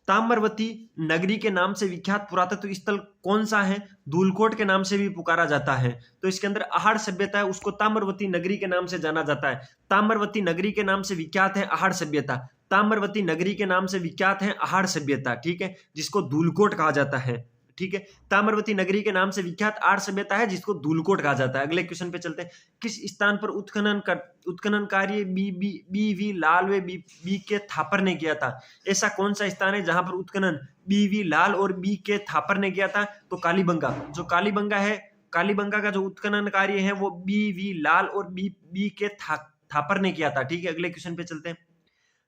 ताम्रवती नगरी के नाम से विख्यात पुरातत्व स्थल कौन सा है? धूलकोट के नाम से भी पुकारा जाता है। तो इसके अंदर आहड़ सभ्यता है, उसको ताम्रवती नगरी के नाम से जाना जाता है। ताम्रवती नगरी के नाम से विख्यात है आहड़ सभ्यता। ताम्रवती नगरी के नाम से विख्यात है अहाड़ सभ्यता, ठीक है, जिसको धूलकोट कहा जाता है, ठीक है। ताम्रवती नगरी के नाम से विख्यात आड़ सभ्यता है जिसको धूलकोट कहा जाता है। अगले क्वेश्चन पे चलते हैं। किस स्थान पर उत्खनन कार्य बी वी लाल व बी के थापर ने किया था? ऐसा कौन सा स्थान है जहां पर उत्खनन बी वी लाल और बी के थापर ने किया था? तो कालीबंगा। जो कालीबंगा है, कालीबंगा का जो उत्खनन कार्य है वो बी वी लाल और बी के थापर ने किया था, ठीक है। अगले क्वेश्चन पे चलते हैं।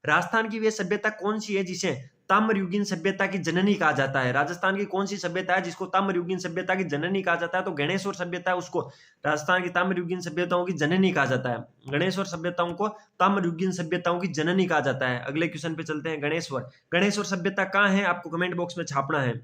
राजस्थान की वे सभ्यता कौन सी है जिसे ताम्रयुगीन सभ्यता की जननी कहा जाता है? राजस्थान की कौन सी सभ्यता है जिसको ताम्रयुगीन सभ्यता की जननी कहा जाता है? तो गणेश्वर सभ्यता है, उसको राजस्थान की ताम्रयुगीन सभ्यताओं की जननी कहा जाता है। गणेश्वर सभ्यताओं को ताम्रयुगीन सभ्यताओं की जननी कहा जाता है। अगले क्वेश्चन पे चलते हैं। गणेश्वर सभ्यता कहाँ है? आपको कमेंट बॉक्स में छापना है।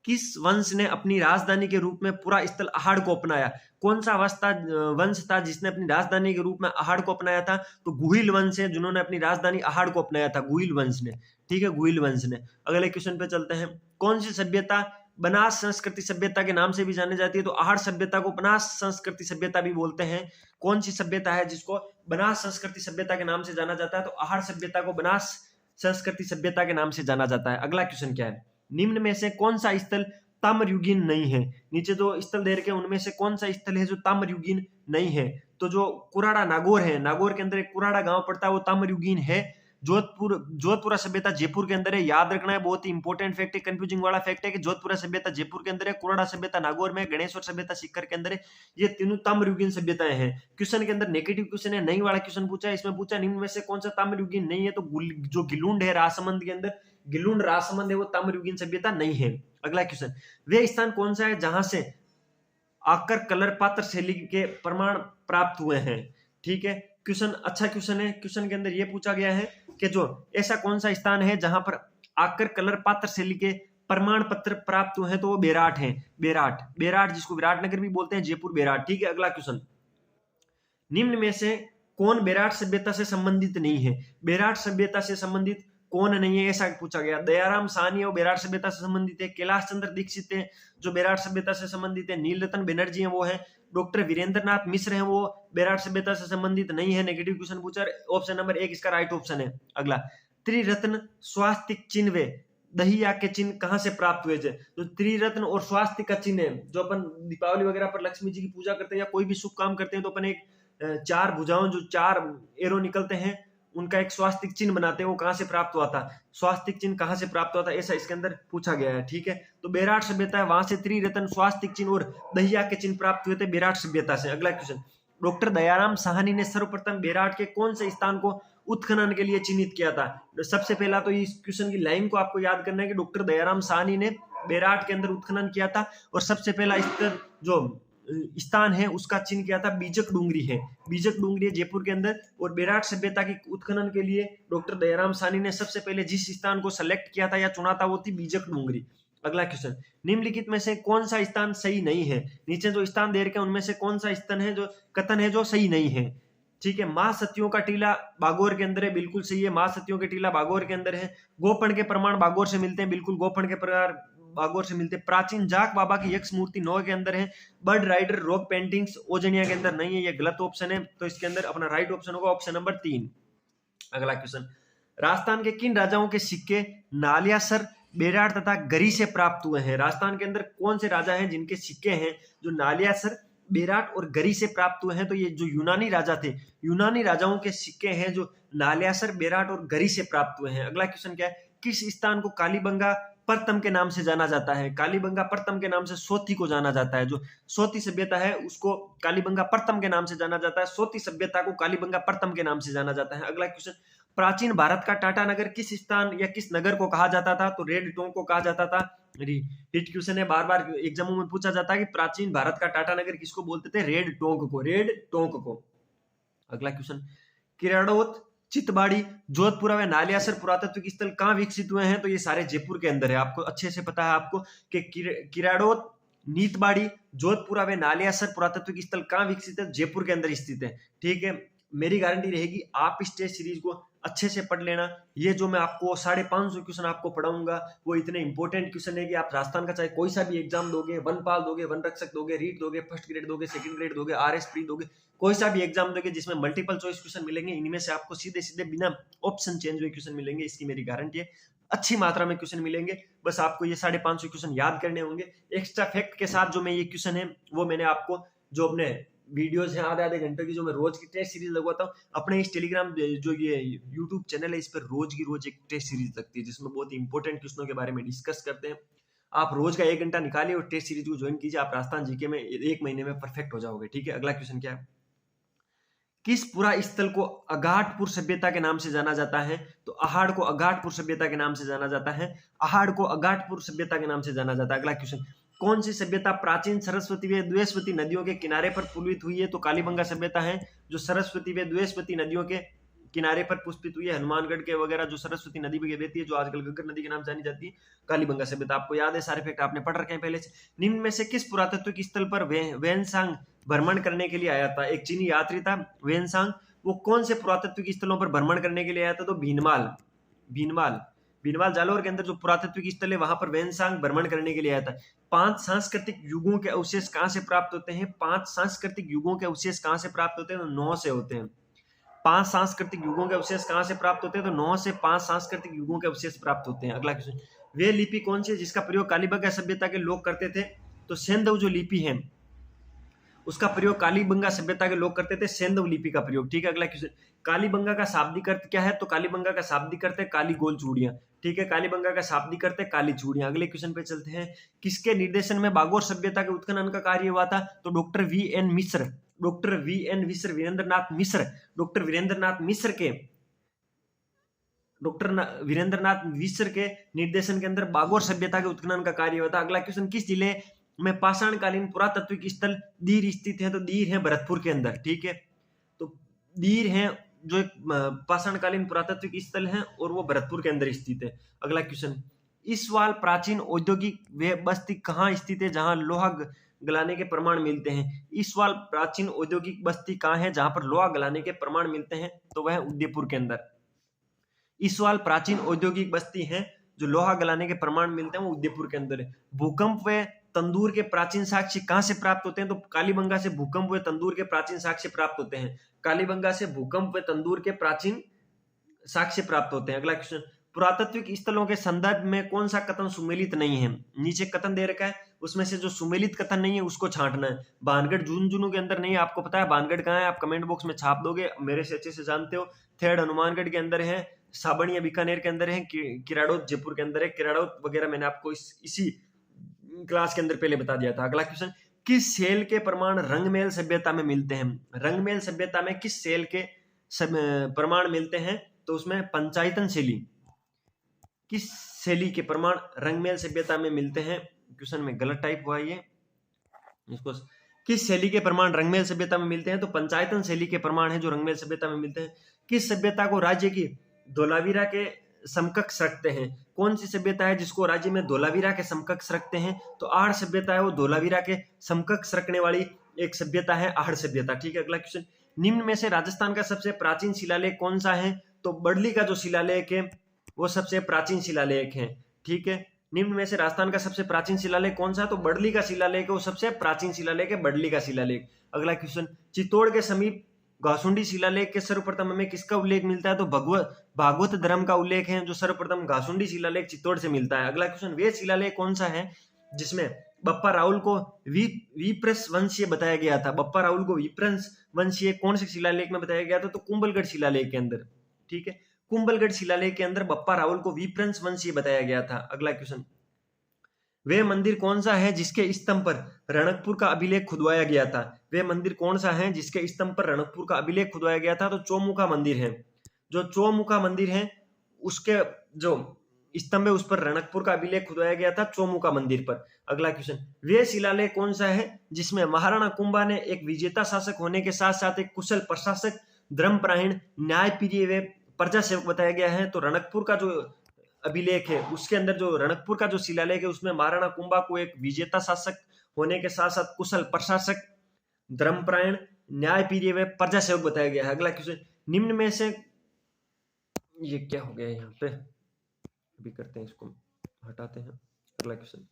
किस वंश ने अपनी राजधानी के रूप में पूरा स्थल अहाड़ को अपनाया? कौन सा वंश था जिसने अपनी राजधानी के रूप में अहाड़ को अपनाया था? तो गुहिल वंश है जिन्होंने अपनी राजधानी अहाड़ को अपनाया था, गुहिल वंश ने, ठीक है, गुहिल वंश ने। अगले क्वेश्चन पे चलते हैं। कौन सी सभ्यता बनास संस्कृति सभ्यता के नाम से भी जानी जाती है? तो अहाड़ सभ्यता को बनास संस्कृति सभ्यता भी बोलते हैं। कौन सी सभ्यता है जिसको बनास संस्कृति सभ्यता के नाम से जाना जाता है? तो अहाड़ सभ्यता को बनास संस्कृति सभ्यता के नाम से जाना जाता है। अगला क्वेश्चन क्या है? निम्न में से कौन सा स्थल ताम्रयुगीन नहीं है? नीचे जो स्थल दे रखे हैं उनमें से कौन सा स्थल है जो ताम्रयुगीन नहीं है? तो जो कुराड़ा नागौर है, नागौर के अंदर एक कुराड़ा गांव पड़ता है, वो ताम्रयुगीन है। जोधपुरा सभ्यता जयपुर के अंदर है, याद रखना है, बहुत ही इंपॉर्टेंट फैक्ट है, कंफ्यूजिंग वाला फैक्ट है कि जोधपुरा सभ्यता जयपुर के अंदर है, कुराड़ा सभ्यता नागौर में, गणेश्वर सभ्यता सीकर के अंदर है। ये तीनों ताम्रयुगीन सभ्यताएं हैं। क्वेश्चन के अंदर नेगेटिव क्वेश्चन है, नहीं वाला क्वेश्चन पूछा है, इसमें पूछा निम्न में से कौन सा ताम्रयुगीन नहीं है? तो जो गिलुंड है राजसमंद के अंदर, गिलुंड राजसमंद है, वो ताम्रयुगीन सभ्यता नहीं है। अगला क्वेश्चन, वे स्थान कौन सा है जहां से आकर कलर पात्र शैली के प्रमाण प्राप्त हुए हैं? ठीक है, क्वेश्चन अच्छा क्वेश्चन है। क्वेश्चन के अंदर यह पूछा गया है कि जो ऐसा कौन सा स्थान है जहां पर आकर कलर पात्र शैली के प्रमाण पत्र प्राप्त हुए हैं? तो वो बेराट है, बेराट जिसको विराटनगर भी बोलते हैं, जयपुर बेराट, ठीक है। अगला क्वेश्चन, निम्न में से कौन बेराट सभ्यता से संबंधित नहीं है? बेराट सभ्यता से संबंधित कौन नहीं है, ऐसा पूछा गया। दयाराम साहनी है, वो बेराट सभ्यता से संबंधित है। कैलाश चंद्र दीक्षित है जो बेराट सभ्यता से संबंधित है। नीलरतन बनर्जी है, वो है। डॉक्टर वीरेंद्रनाथ मिश्र है, वो बेराट सभ्यता से संबंधित नहीं है। नेगेटिव क्वेश्चन पूछा, ऑप्शन नंबर 1 इसका राइट ऑप्शन है। अगला, त्रिरत्न स्वास्तिक चिन्ह वे दहिया के चिन्ह कहां से प्राप्त हुए थे? तो त्रिरत्न और स्वास्तिक का चिन्ह है, जो अपन दीपावली वगैरह पर लक्ष्मी जी की पूजा करते हैं या कोई भी शुभ काम करते हैं तो अपन एक चार भुजाओं, जो चार एरो निकलते हैं, उनका एक स्वास्तिक चिन्ह बनाते हैं, वो कहां से प्राप्त हुआ था? स्वास्तिक चिन्ह कहां से प्राप्त हुआ था, ऐसा इसके अंदर पूछा गया है, ठीक है। तो बेराट सभ्यता है, वहां से त्रिरत्न स्वास्तिक चिन्ह और दहिया के चिन्ह प्राप्त हुए थे बेराट सभ्यता से। अगला क्वेश्चन, डॉक्टर दयाराम साहनी ने सर्वप्रथम बेराट के कौन से स्थान को उत्खनन के लिए चिन्हित किया था? सबसे पहला तो इस क्वेश्चन की लाइन को आपको याद करना है कि डॉक्टर दयाराम साहनी ने बेराट के अंदर उत्खनन किया था और सबसे पहला जो स्थान है उसका चिन्ह किया था बीजक डूंगरी है, बीजक डूंगरी है जयपुर के अंदर। और बेराट सभ्यता की उत्खनन के लिए डॉक्टर दयाराम साहनी ने सबसे पहले जिस स्थान को सेलेक्ट किया था या चुना था वो थी बीजक डूंगरी। अगला क्वेश्चन, निम्नलिखित में से कौन सा स्थान सही नहीं है? नीचे जो स्थान दे रखे हैं उनमें से कौन सा स्थान है जो कथन है जो सही नहीं है? ठीक है, मां सतियों का टीला बागौर के अंदर है, बिल्कुल सही है, मां सतियों के टीला बागौर के अंदर है। गोपण के प्रमाण बागौर से मिलते हैं, बिल्कुल गोपण के प्रकार बागौर से मिलते हैं। प्राचीन जाक बाबा की यक्ष मूर्ति नौ के अंदर है। बर्ड राइडर रॉक पेंटिंग्स ओजनिया के अंदर नहीं है, ये गलत ऑप्शन है, तो इसके अंदर अपना राइट ऑप्शन होगा ऑप्शन नंबर 3। अगला क्वेश्चन, राजस्थान के किन राजाओं के सिक्के नालियासर, बेराट तथा गरी से प्राप्त हुए हैं? राजस्थान के अंदर कौन से राजा हैं जिनके सिक्के हैं जो नालियासर, बेराट और गरी से प्राप्त हुए हैं? तो ये जो यूनानी राजा थे, यूनानी राजाओं के सिक्के हैं जो नालियासर, बेराट और गरी से प्राप्त हुए हैं। अगला क्वेश्चन क्या है, किस स्थान को कालीबंगा प्रथम के नाम से जाना जाता है? कालीबंगा प्रथम के नाम से सोती को जाना जाता है, जो सोती सभ्यता है उसको कालीबंगा प्रथम के नाम से जाना जाता है, सोती सभ्यता को कालीबंगा प्रथम के नाम से जाना जाता है। अगला क्वेश्चन, प्राचीन भारत का टाटा नगर किस स्थान या किस नगर को कहा जाता था? तो रेड टोंक को कहा जाता था। हिट क्वेश्चन है, बार बार एग्जामों में पूछा जाता है कि प्राचीन भारत का टाटा नगर किसको बोलते थे? रेड टोंक को, रेड टोंक को। अगला क्वेश्चन, किराड़ोत, चितबाड़ी, जोधपुरा व नालियासर पुरातत्विक स्थल कहाँ विकसित हुए हैं? तो ये सारे जयपुर के अंदर है, आपको अच्छे से पता है आपको कि किराड़ोत, नीतबाड़ी, जोधपुरा व नालियासर पुरातत्विक स्थल कहाँ विकसित है? जयपुर के अंदर स्थित है, ठीक है। मेरी गारंटी रहेगी आप इस टेस्ट सीरीज को अच्छे से पढ़ लेना। ये जो मैं आपको 550 क्वेश्चन आपको पढ़ाऊंगा वो इतने इंपॉर्टेंट क्वेश्चन है कि आप राजस्थान का चाहे कोई सा भी एग्जाम दोगे, वनपाल दोगे, वन रक्षक दोगे, रीट दोगे, फर्स्ट ग्रेड दोगे, सेकंड ग्रेड दोगे, आरएस प्री दोगे, कोई सा भी एग्जाम दोगे जिसमें मल्टीपल चॉइस क्वेश्चन मिलेंगे, इनमें से आपको सीधे सीधे बिना ऑप्शन चेंज हुए क्वेश्चन मिलेंगे, इसकी मेरी गारंटी है। अच्छी मात्रा में क्वेश्चन मिलेंगे, बस आपको ये 550 क्वेश्चन याद करने होंगे। एक्स्ट्रा फैक्ट के साथ जो मैं ये क्वेश्चन है वो मैंने आपको जो अपने वीडियोस हैं आधे आधे घंटे की जो मैं रोज की टेस्ट सीरीज लगवाता हूँ अपने इस टेलीग्राम जो ये यूट्यूब चैनल है इस पर रोज की रोज एक टेस्ट सीरीज लगती है जिसमें बहुत ही इंपॉर्टेंट क्वेश्चनों के बारे में डिस्कस करते हैं। आप रोज का 1 घंटा निकालिए और टेस्ट सीरीज को ज्वाइन कीजिए, आप राजस्थान जीके में 1 महीने में परफेक्ट हो जाओगे। ठीक है, अगला क्वेश्चन क्या है? किस पुरा स्थल को अगाटपुर सभ्यता के नाम से जाना जाता है? तो अहाड़ को अगाटपुर सभ्यता के नाम से जाना जाता है। अहाड़ को अगाटपुर सभ्यता के नाम से जाना जाता है। अगला क्वेश्चन, कौन सी सभ्यता प्राचीन सरस्वती व द्वेषवती नदियों के किनारे पर पुष्पित हुई है? तो कालीबंगा सभ्यता है जो सरस्वती व द्वेषवती नदियों के किनारे पर पुष्पित हुई है। हनुमानगढ़ के वगैरह जो सरस्वती नदी में बहती है जो आजकल घग्गर नदी के नाम से जानी जाती है, कालीबंगा सभ्यता। आपको याद है, सारे फैक्ट आपने पढ़ रखे हैं पहले से। निम्न में से किस पुरातत्विक स्थल पर वेनसांग भ्रमण करने के लिए आया था? एक चीनी यात्री था वेनसांग, वो कौन से पुरातत्विक स्थलों पर भ्रमण करने के लिए आया था? तो भीनमाल भीनमाल भीनमाल जालौर के अंदर जो पुरातत्विक स्थल है वहां पर वेनसांग भ्रमण करने के लिए आया था। 5 सांस्कृतिक युगों के अवशेष कहां से प्राप्त होते हैं? 5 सांस्कृतिक युगों के अवशेष कहां से प्राप्त होते हैं? तो 9 से होते हैं। 5 सांस्कृतिक युगों के अवशेष कहां से प्राप्त होते हैं? तो 9 से 5 सांस्कृतिक युगों के अवशेष प्राप्त होते हैं। अगला क्वेश्चन, वे लिपि कौन सी है जिसका प्रयोग कालीबंगा सभ्यता के लोग करते थे? तो सेंधव जो लिपि है उसका प्रयोग कालीबंगा सभ्यता के लोग करते थे, सेंधव लिपि का प्रयोग। ठीक है, अगला क्वेश्चन, कालीबंगा का शाब्दिक अर्थ क्या है? तो कालीबंगा का शाब्दिक अर्थ है काली गोल चूड़ियां। ठीक है, कालीबंगा का शाब्दिक अर्थ है काली चूड़ियां। अगले क्वेश्चन पे चलते हैं, किसके निर्देशन में बागोर सभ्यता के उत्खनन का कार्य हुआ था? तो डॉक्टर वीएन मिश्र, डॉक्टर वीएन मिश्र, वीरेंद्रनाथ मिश्र, डॉक्टर वीरेंद्रनाथ मिश्र के वीरेंद्रनाथ मिश्र के निर्देशन के अंदर बागोर सभ्यता के उत्खनन का कार्य हुआ था। अगला क्वेश्चन, किस जिले में पाषाणकालीन पुरातत्विक स्थल दीर स्थित है? तो दीर है भरतपुर के अंदर। ठीक है, तो दीर है जो एक पाषाणकालीन पुरातत्विक स्थल है और वो भरतपुर के अंदर स्थित है। अगला क्वेश्चन, इसवाल प्राचीन औद्योगिक बस्ती कहाँ स्थित है जहां लोहा गलाने के प्रमाण मिलते हैं? इसवाल प्राचीन औद्योगिक बस्ती कहाँ है जहां पर लोहा गलाने के प्रमाण मिलते हैं? तो वह उदयपुर के अंदर। इसवाल प्राचीन औद्योगिक बस्ती है जो लोहा गलाने के प्रमाण मिलते हैं वो उदयपुर के अंदर है। भूकंप व तंदूर के प्राचीन साक्ष्य कहां से प्राप्त होते हैं? तो कालीबंगा से भूकंप व तंदूर के प्राचीन साक्ष्य प्राप्त होते हैं। कालीबंगा से भूकंप व तंदूर के प्राचीन साक्ष्य प्राप्त होते हैं। अगला क्वेश्चन, पुरातत्विक स्थलों के संदर्भ में कौन सा कथन सुमेलित नहीं है? नीचे कथन दे रखा है, उसमें से जो सुमेलित कथन नहीं है उसको छांटना है। भानगढ़ झुंझुनू के अंदर नहीं है, आपको पता है भानगढ़ कहाँ है, आप कमेंट बॉक्स में छाप दोगे, मेरे से अच्छे से जानते हो। थर्ड हनुमानगढ़ के अंदर है, साबणिया बीकानेर के अंदर है, किराड़ोत जयपुर के अंदर है। किराड़ोत वगैरह मैंने आपको इसी क्लास के अंदर पहले बता दिया था। अगला क्वेश्चन, किस सेल के प्रमाण रंगमेल सभ्यता में मिलते हैं? रंगमेल सभ्यता में किस सेल के प्रमाण मिलते हैं? तो उसमें पंचायतन शैली, किस शैली के प्रमाण रंगमेल सभ्यता में मिलते हैं? क्वेश्चन में गलत टाइप हुआ ये, इसको किस शैली के प्रमाण रंगमेल सभ्यता में मिलते हैं? तो पंचायतन शैली के प्रमाण है जो रंगमेल सभ्यता में मिलते हैं। किस सभ्यता को राज्य की धोलावीरा के समकक्ष रखते हैं? कौन सी सभ्यता है जिसको राज्य में धोलावीरा के समकक्ष रखते हैं? तो आड़ सभ्यता है वो धोलावीरा के समकक्ष रखने वाली एक सभ्यता है आड़ सभ्यता। ठीक है, अगला क्वेश्चन, निम्न में से राजस्थान का सबसे प्राचीन शिलालेख कौन सा है? तो बड़ली का जो शिलालेख है वो सबसे प्राचीन शिलालेख है। ठीक है, निम्न में से राजस्थान का सबसे प्राचीन शिलालेख कौन सा है? तो बड़ली का शिलालेख है, वो सबसे प्राचीन शिलालेख है बड़ली का शिलालेख। अगला क्वेश्चन, चित्तौड़ के समीप घासुंडी शिलालेख के सर्वप्रथम हमें किसका उल्लेख मिलता है? तो भागवत धर्म का उल्लेख है जो सर्वप्रथम घासुंडी शिलालेख चित्तौड़ से मिलता है। अगला क्वेश्चन, वे शिलालेख कौन सा है जिसमें बप्पा राहुल को विप्रस वंशीय बताया गया था? बप्पा राहुल को विप्रस वंशीय कौन से शिलालेख में बताया गया था? तो कुंभलगढ़ शिलालेख के अंदर। ठीक है, कुंभलगढ़ शिलालेख के अंदर बप्पा राहुल को विप्रस वंशीय बताया गया था। अगला क्वेश्चन, वे मंदिर कौन सा है जिसके स्तंभ पर रणकपुर का अभिलेख खुदवाया गया था? वे मंदिर कौन सा है जिसके स्तंभ पर रणकपुर का अभिलेख खुदवाया गया था? तो चौमुखा मंदिर है। जो चौमुखा मंदिर है उसके जो स्तंभ है उस पर रणकपुर का अभिलेख खुदवाया गया था चौमुखा मंदिर पर। अगला क्वेश्चन, वे शिलालेख कौन सा है जिसमें महाराणा कुंभा ने एक विजेता शासक होने के साथ साथ एक कुशल प्रशासक, धर्मपरायण, न्यायप्रिय व प्रजा सेवक बताया गया है? तो रणकपुर का जो अभिलेख है उसके अंदर जो रणकपुर का जो शिलालेख है उसमें महाराणा कुंभा को एक विजेता शासक होने के साथ साथ कुशल प्रशासक, धर्मपरायण, न्यायप्रिय व प्रजा सेवक बताया गया है। अगला क्वेश्चन, निम्न में से ये क्या हो गया यहाँ पे, अभी करते हैं, इसको हटाते हैं। अगला क्वेश्चन,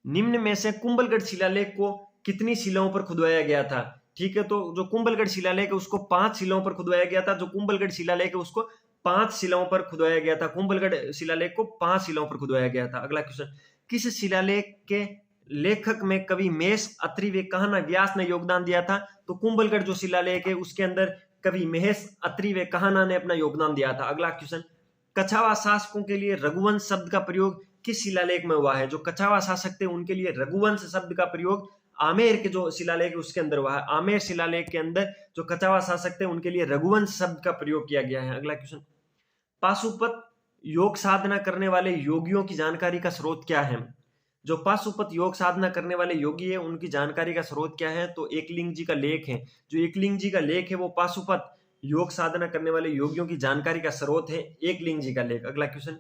निम्न में से कुंभलगढ़ शिलालेख को कितनी शिलाओं पर खुदवाया गया था? ठीक है, तो जो कुंभलगढ़ शिलालेख है उसको 5 शिलाओं पर खुदवाया गया था। जो कुंभलगढ़ शिलालेख है उसको 5 शिलाओं पर खुदवाया गया था। कुंभलगढ़ शिलालेख को 5 शिलाओं पर खुदवाया गया था। अगला क्वेश्चन, किस शिलालेख के लेखक में कवि मेष, अत्रि व कान्हा व्यास ने योगदान दिया था? तो कुंभलगढ़ जो शिलालेख है उसके अंदर कवि महेश, अत्रि व कान्हा ने अपना योगदान दिया था। अगला क्वेश्चन, कछावा शासकों के लिए रघुवंश शब्द का प्रयोग किस शिलालेख में हुआ है? जो कछावा शासक थे उनके लिए रघुवंश शब्द का प्रयोग आमेर के जो शिलालेख है उसके अंदर हुआ है। आमेर शिलालेख के अंदर जो कछावा शासक थे उनके लिए रघुवंश शब्द का प्रयोग किया गया है। अगला क्वेश्चन, पाशुपत योग साधना करने वाले योगियों की जानकारी का स्रोत क्या है? जो पाशुपत योग साधना करने वाले योगी है उनकी जानकारी का स्रोत क्या है? तो एकलिंग जी का लेख है। जो एकलिंग जी का लेख है वो पाशुपत योग साधना करने वाले योगियों की जानकारी का स्रोत है एकलिंग जी का लेख। अगला क्वेश्चन,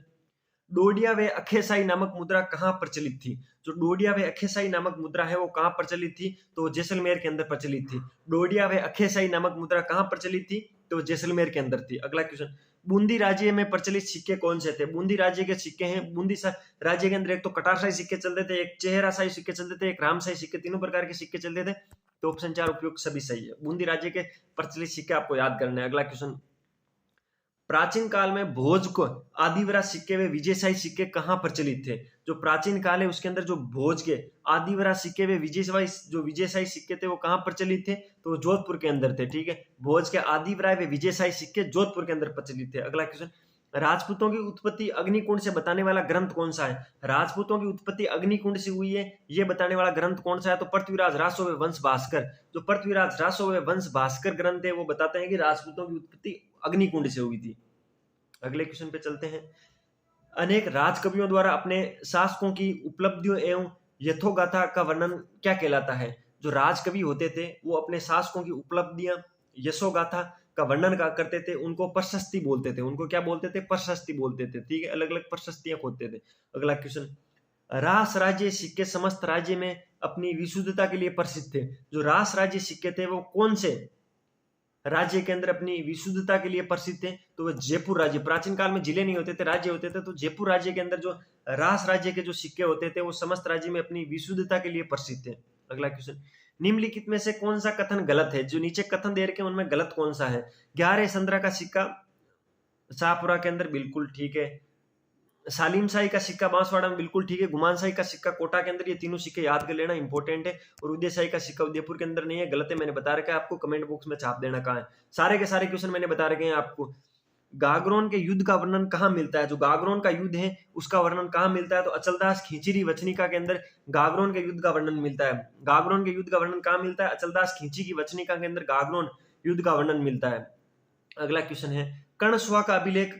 डोडिया व अखेसाई नामक मुद्रा कहाँ प्रचलित थी? जो डोडिया व अखेसाई नामक मुद्रा है वो कहाँ प्रचलित थी? तो जैसलमेर के अंदर प्रचलित थी। डोडिया व अखेसाई नामक मुद्रा कहाँ प्रचलित थी? तो जैसलमेर के अंदर थी। अगला क्वेश्चन, बूंदी राज्य में प्रचलित सिक्के कौन से थे? बूंदी राज्य के सिक्के हैं, बूंदी राज्य के अंदर एक तो कटारशाही सिक्के चलते थे, एक चेहराशाही सिक्के चलते थे, एक रामशाही सिक्के, तीनों प्रकार के सिक्के चलते थे। तो ऑप्शन 4 उपयुक्त सभी सही है। बूंदी राज्य के प्रचलित सिक्के आपको याद करने हैं। अगला क्वेश्चन, प्राचीन काल में भोज को आदिवरा सिक्के व विजयशाही सिक्के कहाँ प्रचलित थे? जो प्राचीन काल है उसके अंदर जो भोज के आदिवरा सिक्के व विजयशाही सिक्के थे वो कहाँ प्रचलित थे? तो जोधपुर के अंदर थे। ठीक है, भोज के आदिवरा व विजयशाही सिक्के जोधपुर के अंदर प्रचलित थे। अगला क्वेश्चन, राजपूतों की उत्पत्ति अग्निकुंड से बताने वाला ग्रंथ कौन सा है? राजपूतों की उत्पत्ति अग्निकुंड से हुई है ये बताने वाला ग्रंथ कौन सा है? तो पृथ्वीराज रासो व वंश भास्कर। जो पृथ्वीराज रासो व वंश भास्कर ग्रंथ है वो बताते हैं कि राजपूतों की उत्पत्ति अग्निकुंड से हुई थी। अगले क्वेश्चन पे चलते हैं, अनेक राजकवियों द्वारा अपने शासकों की उपलब्धियों एवं यथोगाथा का वर्णन क्या कहलाता है? जो राजकवि होते थे वो अपने शासकों की उपलब्धियां, यशोगाथा का वर्णन करते थे, उनको प्रशस्ति बोलते थे। उनको क्या बोलते थे? प्रशस्ति बोलते थे। ठीक है, अलग अलग प्रशस्तियां खोजते थे। अगला क्वेश्चन, रास राज्य सिक्के समस्त राज्य में अपनी विशुद्धता के लिए प्रसिद्ध थे। जो रास राज्य सिक्के थे वो कौन से राज्य के अंदर अपनी विशुद्धता के लिए प्रसिद्ध थे? तो वह जयपुर राज्य। प्राचीन काल में जिले नहीं होते थे, राज्य होते थे, तो जयपुर राज्य के अंदर जो रास राज्य के जो सिक्के होते थे वो समस्त राज्य में अपनी विशुद्धता के लिए प्रसिद्ध थे। अगला क्वेश्चन, निम्नलिखित में से कौन सा कथन गलत है? जो नीचे कथन दे रखे हैं उनमें गलत कौन सा है? 11 संद्रा का सिक्का शाहपुरा के अंदर बिल्कुल ठीक है, सालिम शाही का सिक्का बांसवाड़ा में बिल्कुल ठीक है, गुमान शाही का सिक्का कोटा के अंदर, ये तीनों सिक्के याद कर लेना इंपॉर्टेंट है। और उदय शाही का सिक्का उदयपुर के अंदर नहीं है, गलत है, मैंने बता रखा है आपको, कमेंट बॉक्स में छाप देना कहाँ है। सारे के सारे क्वेश्चन मैंने बता रखे हैं आपको। गागरोन के युद्ध का वर्णन कहाँ मिलता है? जो गागरोन का युद्ध है उसका वर्णन कहाँ मिलता है? तो अचलदास खींचीरी वचनिका के अंदर गागरोन के युद्ध का वर्णन मिलता है। गागरोन के युद्ध का वर्णन कहाँ मिलता है? अचलदास खींची की वचनिका के अंदर गागरोन युद्ध का वर्णन मिलता है। अगला क्वेश्चन है, कर्णस्वा का अभिलेख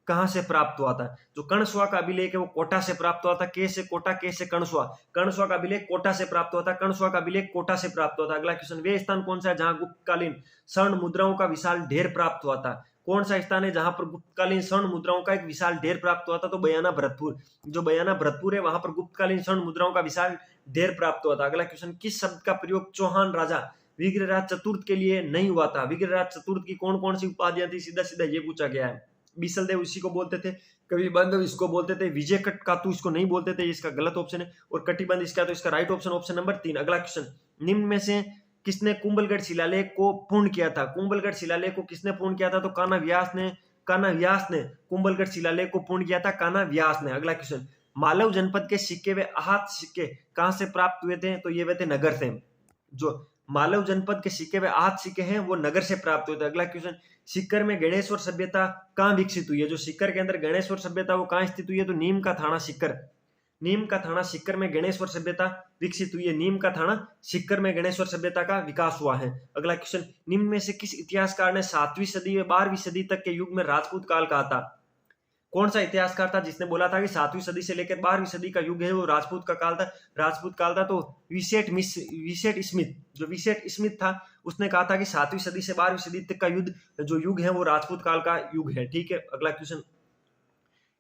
कहां से प्राप्त हुआ था? जो कर्णस्वा का अभिलेख है वो कोटा से प्राप्त हुआ था। के से कोटा, के से कर्णस्वा। कर्णस्वा का अभिलेख कोटा से प्राप्त हुआ था, कर्णस्वा का अभिलेख कोटा से प्राप्त हुआ था। अगला क्वेश्चन, वे स्थान कौन सा है जहां गुप्तकालीन स्वर्ण मुद्राओं का विशाल ढेर प्राप्त हुआ था? कौन सा स्थान है जहां पर गुप्तकालीन स्वर्ण मुद्राओं का एक विशाल ढेर प्राप्त हुआ था? तो बयाना भरतपुर। जो बयाना भरतपुर है वहां पर गुप्तकालीन स्वर्ण मुद्राओं का विशाल ढेर प्राप्त हुआ था। अगला क्वेश्चन, किस शब्द का प्रयोग चौहान राजा विग्रहराज चतुर्थ के लिए नहीं हुआ था? विग्रहराज चतुर्थ की कौन कौन सी उपाधियां थी? सीधा सीधा ये पूछा गया है। बीसल देव इसी को बोलते थे, कवि बांधव इसको बोलते थे, विजय कट कातू इसको नहीं बोलते थे, इसका गलत ऑप्शन है। और कटिबंध इसका, तो इसका राइट ऑप्शन ऑप्शन नंबर 3। अगला क्वेश्चन, निम्न में से किसने कुंभलगढ़ शिलालेख को पूर्ण किया था? कुंभलगढ़ शिलालेख को किसने पूर्ण किया था? तो कान्हा व्यास ने कुंभलगढ़ शिलालेख को पूर्ण किया था, कान्हा व्यास ने। अगला क्वेश्चन, मालव जनपद के सिक्के व आहत सिक्के कहां से प्राप्त हुए थे? तो ये वे थे नगर से। जो मालव जनपद के सिक्के व आहत सिक्के हैं वो नगर से प्राप्त हुए थे। अगला क्वेश्चन, सीकर में गणेश्वर सभ्यता कहाँ विकसित हुई है? जो सीकर के अंदर गणेश्वर सभ्यता वो कहाँ स्थित हुई है? तो नीम का थाना सीकर। नीम का थाना सीकर में गणेश्वर सभ्यता विकसित हुई है। नीम का थाना सीकर में गणेश्वर सभ्यता का विकास हुआ है। अगला क्वेश्चन, निम्न में से किस इतिहासकार ने 7वीं सदी व 12वीं सदी तक के युग में राजपूत काल कहा था? कौन सा इतिहासकार था जिसने बोला था कि 7वीं सदी से लेकर 12वीं सदी का युग है वो राजपूत का काल था? राजपूत काल था। तो विसेट स्मिथ, जो विसेट स्मिथ था उसने कहा था कि 7वीं सदी से 12वीं सदी तक का जो युग है वो राजपूत काल का युग है। ठीक है, अगला क्वेश्चन,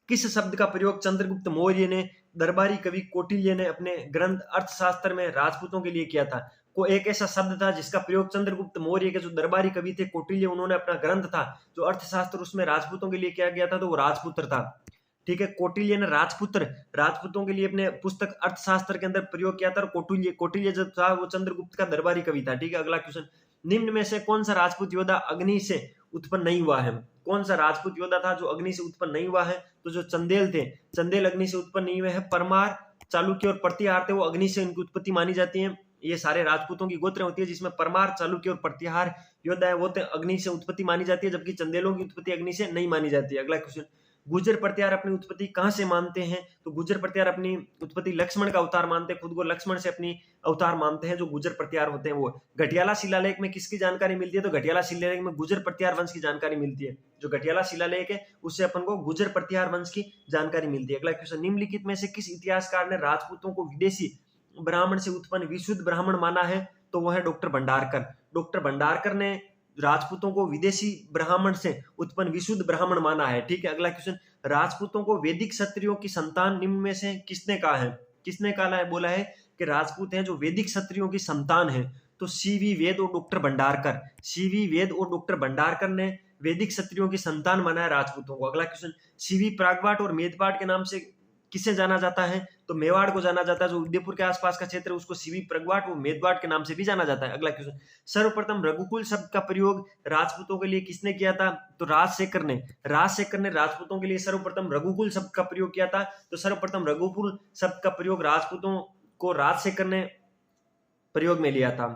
किस शब्द का प्रयोग चंद्रगुप्त मौर्य ने दरबारी कवि कौटिल्य ने अपने ग्रंथ अर्थशास्त्र में राजपूतों के लिए किया था? को एक ऐसा शब्द था जिसका प्रयोग चंद्रगुप्त मौर्य के जो दरबारी कवि थे कौटिल्य, उन्होंने अपना ग्रंथ था जो अर्थशास्त्र उसमें राजपूतों के लिए किया गया था, तो वो राजपुत्र था। ठीक है, कौटिल्य ने राजपूतों के लिए अपने पुस्तक अर्थशास्त्र के अंदर प्रयोग किया था। और कौटिल्य जो था वो चंद्रगुप्त का दरबारी कवि था। ठीक है, अगला क्वेश्चन, निम्न में से कौन सा राजपूत योद्धा अग्नि से उत्पन्न नहीं हुआ है? कौन सा राजपूत योद्धा था जो अग्नि से उत्पन्न नहीं हुआ है? तो जो चंदेल थे, चंदेल अग्नि से उत्पन्न नहीं हुए हैं। परमार, चालुक्य और प्रतिहार थे वो अग्नि से इनकी उत्पत्ति मानी जाती है। ये सारे राजपूतों की गोत्र होती है जिसमें परमार, चालुक्य और प्रतिहार योद्धा है वो अग्नि से उत्पत्ति मानी जाती है, जबकि चंदेलों की उत्पत्ति अग्नि से नहीं मानी जाती है। अगला क्वेश्चन, गुर्जर प्रतिहार अपनी उत्पत्ति कहां से मानते हैं? तो गुर्जर प्रतिहार अपनी उत्पत्ति लक्ष्मण का अवतार मानते हैं, खुद को लक्ष्मण से अपनी अवतार मानते हैं जो गुर्जर प्रतिहार होते हैं वो। घटियाला शिलालेख में किसकी जानकारी मिलती है? तो घटियाला शिलालेख में गुर्जर प्रतिहार वंश की जानकारी मिलती है। जो घटियाला शिलालेख है उससे अपन को गुर्जर प्रतिहार वंश की जानकारी मिलती है। अगला क्वेश्चन, निम्नलिखित में से किस इतिहासकार ने राजपूतों को विदेशी ब्राह्मण से उत्पन्न विशुद्ध ब्राह्मण माना है? तो वह है डॉक्टर भंडारकर। डॉक्टर भंडारकर ने राजपूतों को विदेशी ब्राह्मण से उत्पन्न विशुद्ध ब्राह्मण माना है। ठीक है, अगला क्वेश्चन, राजपूतों को वैदिक क्षत्रियों की संतान निम्न में से किसने कहा है? किसने कहा है? बोला है कि राजपूत हैं जो वैदिक क्षत्रियों की संतान है। तो सीवी वेद और डॉक्टर भंडारकर, सीवी वेद और डॉक्टर भंडारकर ने वैदिक क्षत्रियों की संतान माना है राजपूतों को। अगला क्वेश्चन, सीवी प्रागवाट और मेदपाट के नाम से किसे जाना जाता है? तो मेवाड़ को जाना जाता है। जो उदयपुर के आसपास का क्षेत्र है उसको सीवी प्रगवाट और मेदवाट के नाम से भी जाना जाता है। अगला क्वेश्चन, सर्वप्रथम रघुकुल शब्द का प्रयोग राजपूतों के लिए किसने किया था? तो राजशेखर ने राजपूतों के लिए सर्वप्रथम रघुकुल शब्द का प्रयोग किया था। तो सर्वप्रथम रघुकुल शब्द का प्रयोग राजपूतों को राजशेखर ने प्रयोग में लिया था।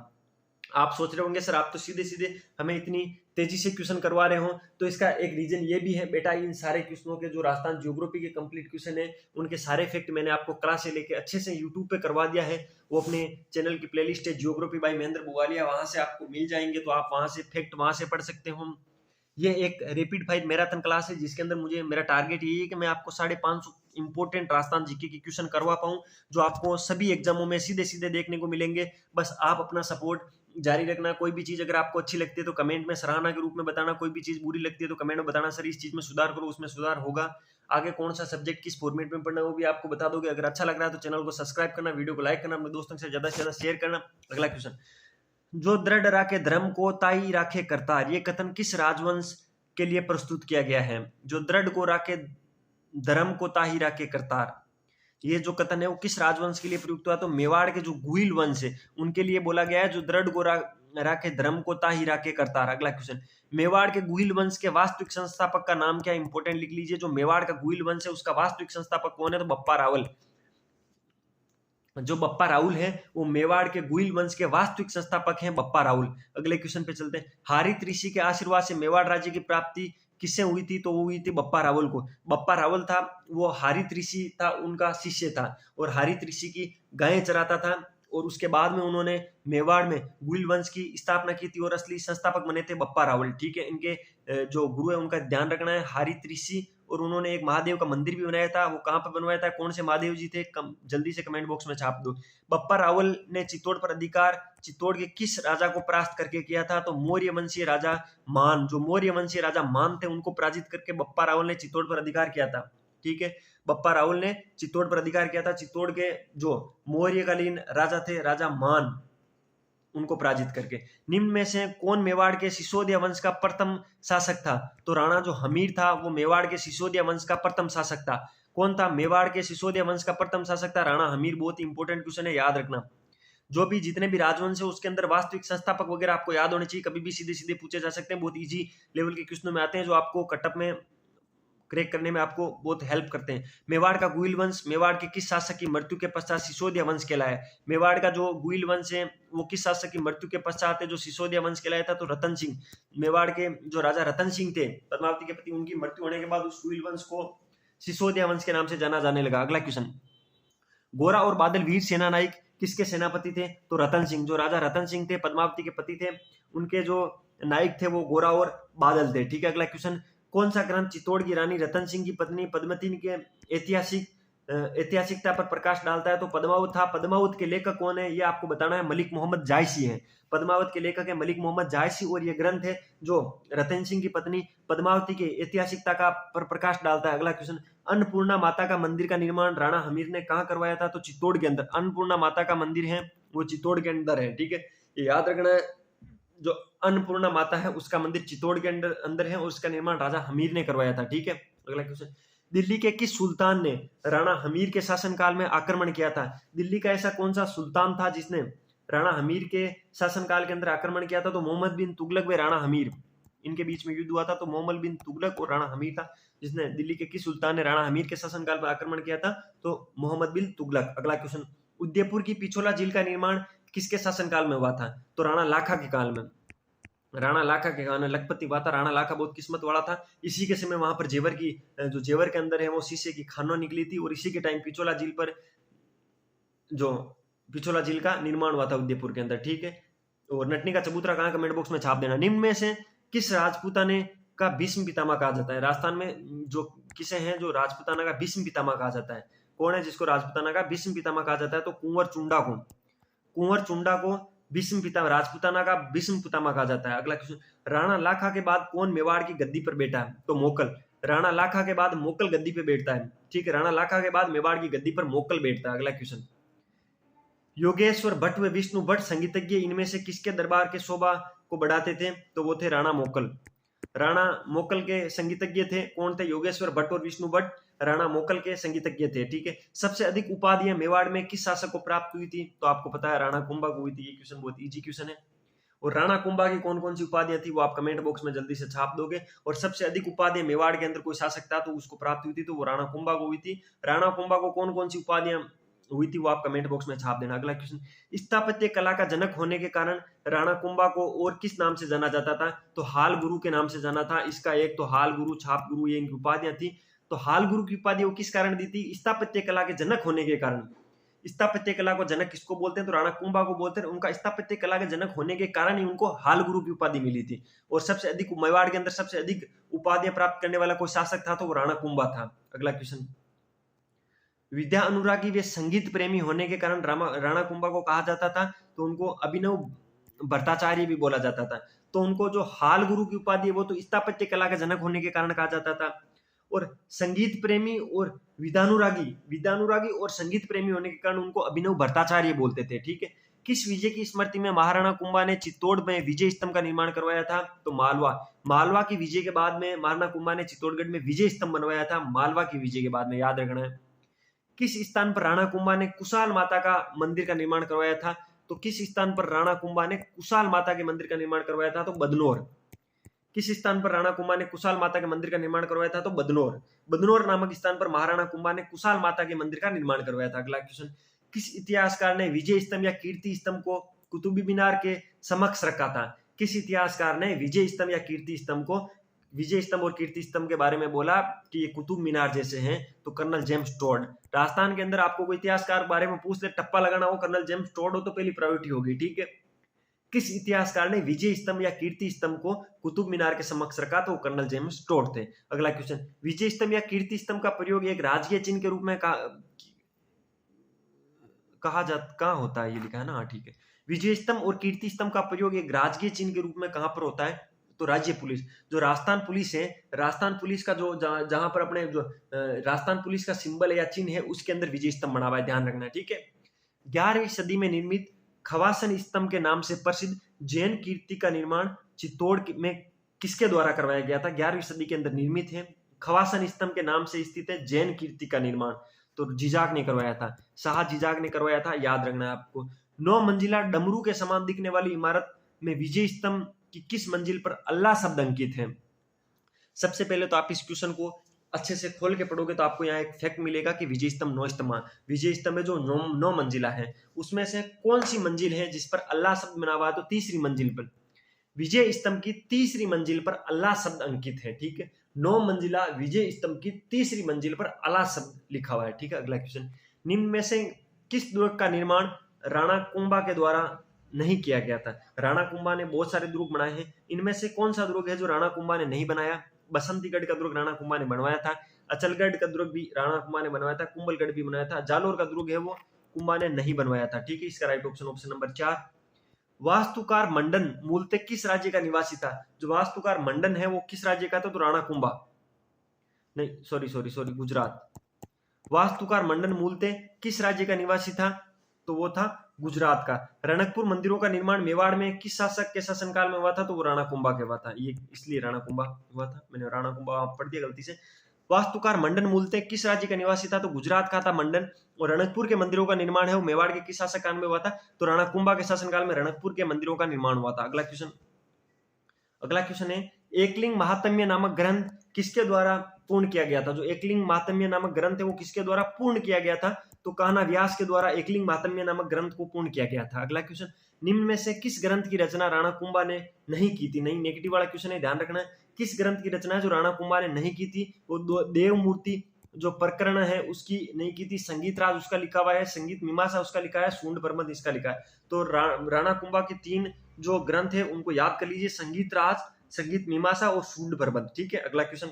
आप सोच रहे होंगे सर आप तो सीधे सीधे हमें इतनी तेजी से क्वेश्चन करवा रहे हो, तो इसका एक रीजन ये भी है बेटा, इन सारे क्वेश्चनों के जो राजस्थान ज्योग्राफी के कंप्लीट क्वेश्चन है उनके सारे फैक्ट मैंने आपको क्लास से लेके अच्छे से यूट्यूब पे करवा दिया है। वो अपने चैनल की प्लेलिस्ट है ज्योग्राफी बाय महेंद्र बुगालिया, वहां से आपको मिल जाएंगे, तो आप वहां से फैक्ट वहां से पढ़ सकते हो। ये एक रैपिड फायर मैराथन क्लास है जिसके अंदर मुझे मेरा टारगेट यही है कि मैं आपको 550 इंपोर्टेंट राजस्थान जीके के क्वेश्चन करवा पाऊं जो आपको सभी एग्जामों में सीधे सीधे देखने को मिलेंगे। बस आप अपना सपोर्ट जारी रखना। कोई भी चीज अगर आपको अच्छी लगती है तो कमेंट में सराहना के रूप में बताना, कोई भी चीज बुरी लगती है तो कमेंट में बताना सर इस चीज में सुधार करो, उसमें सुधार होगा। आगे कौन सा सब्जेक्ट किस फॉर्मेट में पढ़ना है वो भी आपको बता दोगे। अगर अच्छा लग रहा है तो चैनल को सब्सक्राइब करना, वीडियो को लाइक करना, अपने दोस्तों से ज्यादा शेयर करना। अगला क्वेश्चन, जो दृढ़ राखे धर्म को ताई राखे करतार, ये कथन किस राजवंश के लिए प्रस्तुत किया गया है? जो दृढ़ को राखे धर्म को ताही राखे करतार, ये जो कथन है वो किस राजवंश के लिए प्रयुक्त हुआ? तो मेवाड़ के जो गुहिल वंश है उनके लिए बोला गया है, जो दृढ़ को राखे धर्म को ताही राखे करतार। अगला क्वेश्चन, मेवाड़ के गुहिल वंश के वास्तविक संस्थापक का नाम क्या? इंपोर्टेंट लिख लीजिए। जो मेवाड़ का गुहिल वंश है उसका वास्तविक संस्थापक कौन है? तो बप्पा रावल। जो बप्पा राहुल है वो मेवाड़ के गुहिल वंश के वास्तविक संस्थापक हैं, बप्पा राहुल। अगले क्वेश्चन पे चलते हैं, हारित ऋषि के आशीर्वाद से मेवाड़ राज्य की प्राप्ति किससे हुई थी? तो वो हुई थी बप्पा रावल को। बप्पा रावल था वो हारित ऋषि था, उनका शिष्य था और हारित ऋषि की गायें चराता था और उसके बाद में उन्होंने मेवाड़ में गुहिल वंश की स्थापना की थी और असली संस्थापक बने थे बप्पा रावल। ठीक है, इनके जो गुरु है उनका ध्यान रखना है, हारित ऋषि। और उन्होंने एक महादेव का मंदिर भी बनाया था, वो कहाँ पर बनवाया था, कौन से महादेव जी थे, जल्दी से कमेंट बॉक्स में छाप दो। बप्पा रावल ने चित्तौड़ पर अधिकार चित्तौड़ के किस राजा को परास्त करके किया था? तो मौर्य वंशीय राजा मान। जो मौर्य वंशीय राजा मान थे उनको पराजित करके बप्पा रावल ने चित्तौड़ पर अधिकार किया था। ठीक है, बप्पा रावल ने चित्तौड़ पर अधिकार किया था। चित्तौड़ के जो मौर्यकालीन राजा थे, राजा मान, उनको पराजित करके। निम्न में से कौन मेवाड़ के सिसोदिया वंश का प्रथम शासक था? तो राणा जो हमीर था वो मेवाड़ के सिसोदिया वंश का प्रथम शासक था। कौन था मेवाड़ के सिसोदिया वंश का प्रथम शासक? था राणा हमीर। बहुत इंपॉर्टेंट क्वेश्चन है, याद रखना। जो भी जितने भी राजवंश है उसके अंदर वास्तविक संस्थापक वगैरह आपको याद होने चाहिए, कभी भी सीधे सीधे पूछे जा सकते हैं, बहुत इजी लेवल के क्वेश्चन में आते हैं जो आपको कटअप में क्रैक करने में आपको बहुत हेल्प करते हैं। मेवाड़ का गुहिल वंश मेवाड़ के किस शासक की मृत्यु के पश्चात सिसोदिया वंश कहलाया? मेवाड़ का जो गुहिल वंश है वो किस शासक की मृत्यु के पश्चात है जो सिसोदिया वंश कहलाया था? तो रतन सिंह। मेवाड़ के जो राजा रतन सिंह थे पद्मावती के पति, उनकी मृत्यु होने के बाद उस गुहिल वंश को सिसोदिया वंश के नाम से जाना जाने लगा। अगला क्वेश्चन, गोरा और बादल वीर सेना नायक किसके सेनापति थे? तो रतन सिंह। जो राजा रतन सिंह थे पद्मावती के पति थे, उनके जो नायक थे वो गोरा और बादल थे। ठीक है, अगला क्वेश्चन, कौन सा ग्रंथ चित्तौड़ की रानी रतन सिंह की पत्नी पद्मती के ऐतिहासिकता पर प्रकाश डालता है? तो पद्मावत था। पद्मावत के लेखक कौन है ये आपको बताना है, मलिक मोहम्मद जायसी है। पद्मावत के लेखक है मलिक मोहम्मद जायसी और ये ग्रंथ है जो रतन सिंह की पत्नी पद्मावती के ऐतिहासिकता का पर प्रकाश डालता है। अगला क्वेश्चन, अन्नपूर्णा माता का मंदिर का निर्माण राणा हमीर ने कहाँ करवाया था? तो चित्तौड़ के अंदर अन्नपूर्णा माता का मंदिर है वो चित्तौड़ के अंदर है, ठीक है। ये याद रखना है। जो अन्नपूर्णा माता है उसका मंदिर चित्तौड़ के अंदर है और उसका निर्माण राजा हमीर ने करवाया था, ठीक है। अगला क्वेश्चन, दिल्ली के किस सुल्तान ने राणा हमीर के शासनकाल में आक्रमण किया था? दिल्ली का ऐसा कौन सा सुल्तान था जिसने राणा हमीर के शासनकाल के अंदर आक्रमण किया था? तो मोहम्मद बिन तुगलक व राणा हमीर, इनके बीच में युद्ध हुआ था। तो मोहम्मद बिन तुगलक और राणा हमीर था जिसने दिल्ली के किस सुल्तान ने राणा हमीर के शासनकाल पर आक्रमण किया था? तो मोहम्मद बिन तुगलक। अगला क्वेश्चन, उदयपुर की पिछोला झील का निर्माण किसके शासनकाल में हुआ था? तो राणा लाखा के काल में। राणा लाखा के काल में लखपति हुआ था। राणा लाखा बहुत किस्मत वाला था। इसी के समय वहां पर जेवर की, जो जेवर के अंदर है वो शीशे की खानों निकली थी और इसी के टाइम पिछोला झील पर, जो पिछोला झील का निर्माण हुआ था उदयपुर के अंदर, ठीक है। और नटनी का चबूतरा कहाँ, कमेंट बॉक्स में छाप देना। निम्न में से किस राजपूताने का भीष्म पितामह कहा जाता है? राजस्थान में जो किसे हैं जो राजपूताना का भीष्म पितामह कहा जाता है? कौन है जिसको राजपूताना का भीष्म पितामह कहा जाता है? तो कुंवर चुंडा को। कुंवर चुंडा को भीष्म पितामह, राजपूताना का भीष्म पितामह कहा जाता है। अगला क्वेश्चन, राणा लाखा के बाद कौन मेवाड़ की गद्दी पर बैठा है? तो मोकल। राणा लाखा के बाद मोकल गद्दी पे बैठता है, ठीक है। राणा लाखा के बाद मेवाड़ की गद्दी पर मोकल बैठता है। अगला क्वेश्चन, योगेश्वर भट्ट व विष्णु भट्ट संगीतज्ञ इनमें से किसके दरबार के शोभा को बढ़ाते थे? तो वो थे राणा मोकल। राणा मोकल के संगीतज्ञ थे। कौन थे? योगेश्वर भट्ट और विष्णु भट्ट राणा मोकल के संगीतज्ञ थे, ठीक है। सबसे अधिक उपाधियां मेवाड़ में किस शासक को प्राप्त हुई थी? तो आपको पता है राणा कुंभा को हुई थी। ये क्वेश्चन बहुत इजी क्वेश्चन है। और राणा कुंभा की कौन कौन सी उपाधियां थी वो आप कमेंट बॉक्स में जल्दी से छाप दोगे। और सबसे अधिक उपाधियां मेवाड़ के अंदर कोई शासक था तो उसको प्राप्त हुई थी, तो वो राणा कुंभा को हुई थी। राणा कुंभा को कौन कौन सी उपाधियां हुई थी वो आप कमेंट बॉक्स में छाप देना। अगला क्वेश्चन, स्थापत्य कला का जनक होने के कारण राणा कुंभा को और किस नाम से जाना जाता था? तो हाल गुरु के नाम से जाना था। इसका एक तो हाल गुरु, छाप गुरु, ये इनकी उपाधियां थी। तो हाल गुरु की उपाधि वो किस कारण दी थी? स्थापत्य कला के जनक होने के कारण। स्थापत्य कला को जनक किसको बोलते हैं? तो राणा कुंभा को बोलते हैं। उनका स्थापत्य कला के जनक होने के कारण ही उनको हाल गुरु की उपाधि मिली थी। और सबसे अधिक मेवाड़ के अंदर सबसे अधिक उपाधियां प्राप्त करने वाला कोई शासक था तो वो राणा कुंभा था। अगला क्वेश्चन, विद्या अनुरागी वे संगीत प्रेमी होने के कारण राणा कुंभा को कहा जाता था तो उनको अभिनव भट्टाचार्य भी बोला जाता था। तो उनको जो हाल गुरु की उपाधि है वो तो स्थापत्य कला के जनक होने के कारण कहा जाता था। और संगीत प्रेमी और विद्यानुरागी और संगीत प्रेमी होने के कारण उनको अभिनव भट्टाचार्य बोलते थे, ठीक है। किस विजय की स्मृति में महाराणा कुंभा ने चित्तौड़ में विजय स्तंभ का निर्माण करवाया था? तो मालवा की विजय के बाद में महाराणा कुंभा ने चित्तौड़गढ़ में विजय स्तंभ बनवाया था। मालवा की विजय के बाद में, याद रखना है। किस स्थान पर राणा कुंभा ने कुशाल माता का मंदिर का निर्माण करवाया था? तो किस स्थान पर राणा कुंभा ने कुशाल माता के मंदिर का निर्माण करवाया था? तो बदनौर। किस स्थान पर राणा कुंभा ने कुशाल माता के मंदिर का निर्माण करवाया था? तो बदनौर। बदनौर नामक स्थान पर महाराणा कुंभा ने कुशाल माता के मंदिर का निर्माण करवाया था। अगला क्वेश्चन, किस इतिहासकार ने विजय स्तंभ या कीर्ति स्तंभ को कुतुब मीनार के समक्ष रखा था? किस इतिहासकार ने विजय स्तंभ या कीर्ति स्तंभ को, विजय स्तंभ और कीर्ति स्तंभ के बारे में बोला कि ये कुतुब मीनार जैसे हैं? तो कर्नल जेम्स टोड। राजस्थान के अंदर आपको कोई इतिहासकार बारे में पूछ ले, टप्पा लगाना हो कर्नल जेम्स टोड हो तो पहली प्रायोरिटी होगी, ठीक है। किस इतिहासकार ने विजय स्तंभ या कीर्ति स्तंभ को कुतुब मीनार के समक्ष रखा? तो कर्नल जेम्स टोड थे। अगला क्वेश्चन, विजय स्तंभ या कीर्ति स्तंभ का प्रयोग एक राजकीय चिन्ह के रूप में कहाँ होता है? ये लिखा है ना, हाँ ठीक है। विजय स्तंभ और कीर्ति स्तंभ का प्रयोग एक राजकीय चिन्ह के रूप में कहां पर होता है? तो राज्य पुलिस, जो राजस्थान पुलिस है, राजस्थान पुलिस का जो जहां पर अपने जो राजस्थान पुलिस का सिंबल या चिन्ह है उसके अंदर विजय स्तंभ बना हुआ है, ध्यान रखना, ठीक है। 11वीं सदी में निर्मित खवासन स्तंभ के नाम से प्रसिद्ध जैन कीर्ति का निर्माण चित्तौड़ में किसके द्वारा करवाया गया था? 11वीं सदी के अंदर निर्मित है। खवासन स्तंभ के नाम से स्थित है जैन कीर्ति का निर्माण, तो जिजाक ने करवाया था, शाह जिजाक ने करवाया था, याद रखना है आपको। 9 मंजिला डमरू के समान दिखने वाली इमारत में विजय स्तंभ की किस मंजिल पर अल्लाह शब्द अंकित है? सबसे पहले तो आप इस क्वेश्चन को अच्छे से खोल के पढ़ोगे तो आपको यहाँ एक फैक्ट मिलेगा कि विजय स्तंभ 9 स्तंभ, विजय स्तंभ है जो 9 मंजिला है, उसमें से कौन सी मंजिल है जिस पर अल्लाह शब्द बना हुआ है? तो तीसरी मंजिल पर, विजय स्तंभ की तीसरी मंजिल पर अल्लाह शब्द अंकित है, ठीक है। 9 मंजिला विजय स्तंभ की तीसरी मंजिल पर अल्लाह शब्द लिखा हुआ है, ठीक है। अगला क्वेश्चन, निम्न में से किस दुर्ग का निर्माण राणा कुंभा के द्वारा नहीं किया गया था? राणा कुंभा ने बहुत सारे दुर्ग बनाए हैं, इनमें से कौन सा दुर्ग है जो राणा कुंभा ने नहीं बनाया? बसंतीगढ़ का दुर्ग राणा कुंभा ने बनवाया था, अचलगढ़ का दुर्ग भी राणा कुंभा ने बनवाया था, कुंभलगढ़ भी बनाया था, जालोर का दुर्ग है वो कुंभा ने नहीं बनवाया था, ठीक है। इसका राइट ऑप्शन नंबर 4। वास्तुकार मंडन मूलतः किस राज्य का निवासी था? जो वास्तुकार मंडन है वो किस राज्य का था? तो राणा कुंभा, नहीं सॉरी गुजरात। वास्तुकार मंडन मूलतः किस राज्य का निवासी था? तो वो था गुजरात का। रणकपुर मंदिरों का निर्माण मेवाड़ में किस शासक के शासनकाल में हुआ था? तो वो राणा कुंभा के हुआ था। ये इसलिए राणा कुंभा हुआ था, मैंने राणा कुंभा पढ़ दिया गलती से। वास्तुकार मंडन मूलतः किस राज्य का निवासी था? तो गुजरात का था मंडन। और रणकपुर के मंदिरों का निर्माण है वो मेवाड़ के किस शासनकाल में हुआ था? तो राणा कुंभा के शासनकाल में रणकपुर के मंदिरों का निर्माण हुआ था। अगला क्वेश्चन है, एकलिंग महात्म्य नामक ग्रंथ किसके द्वारा पूर्ण किया गया था? जो एकलिंग महात्म्य नामक ग्रंथ है वो किसके द्वारा पूर्ण किया गया था? तो कान्हा व्यास के द्वारा एकलिंग महात्म्य नामक ग्रंथ को पूर्ण किया गया था। अगला क्वेश्चन, निम्न में से किस ग्रंथ की रचना राणा कुंभा ने नहीं की थी? नहीं, नेगेटिव वाला क्वेश्चन है, ध्यान रखना। किस ग्रंथ की रचना है जो राणा कुंभा ने नहीं की थी? वो देव मूर्ति जो प्रकरण है उसकी नहीं की थी। संगीत राज उसका लिखा हुआ है, संगीत मीमांसा उसका लिखा है, सूंड प्रबंध इसका लिखा है। तो राणा कुंभा के 3 जो ग्रंथ है उनको याद कर लीजिए, संगीत राज, संगीत मीमांसा और सूंड प्रबंध। ठीक है, अगला क्वेश्चन,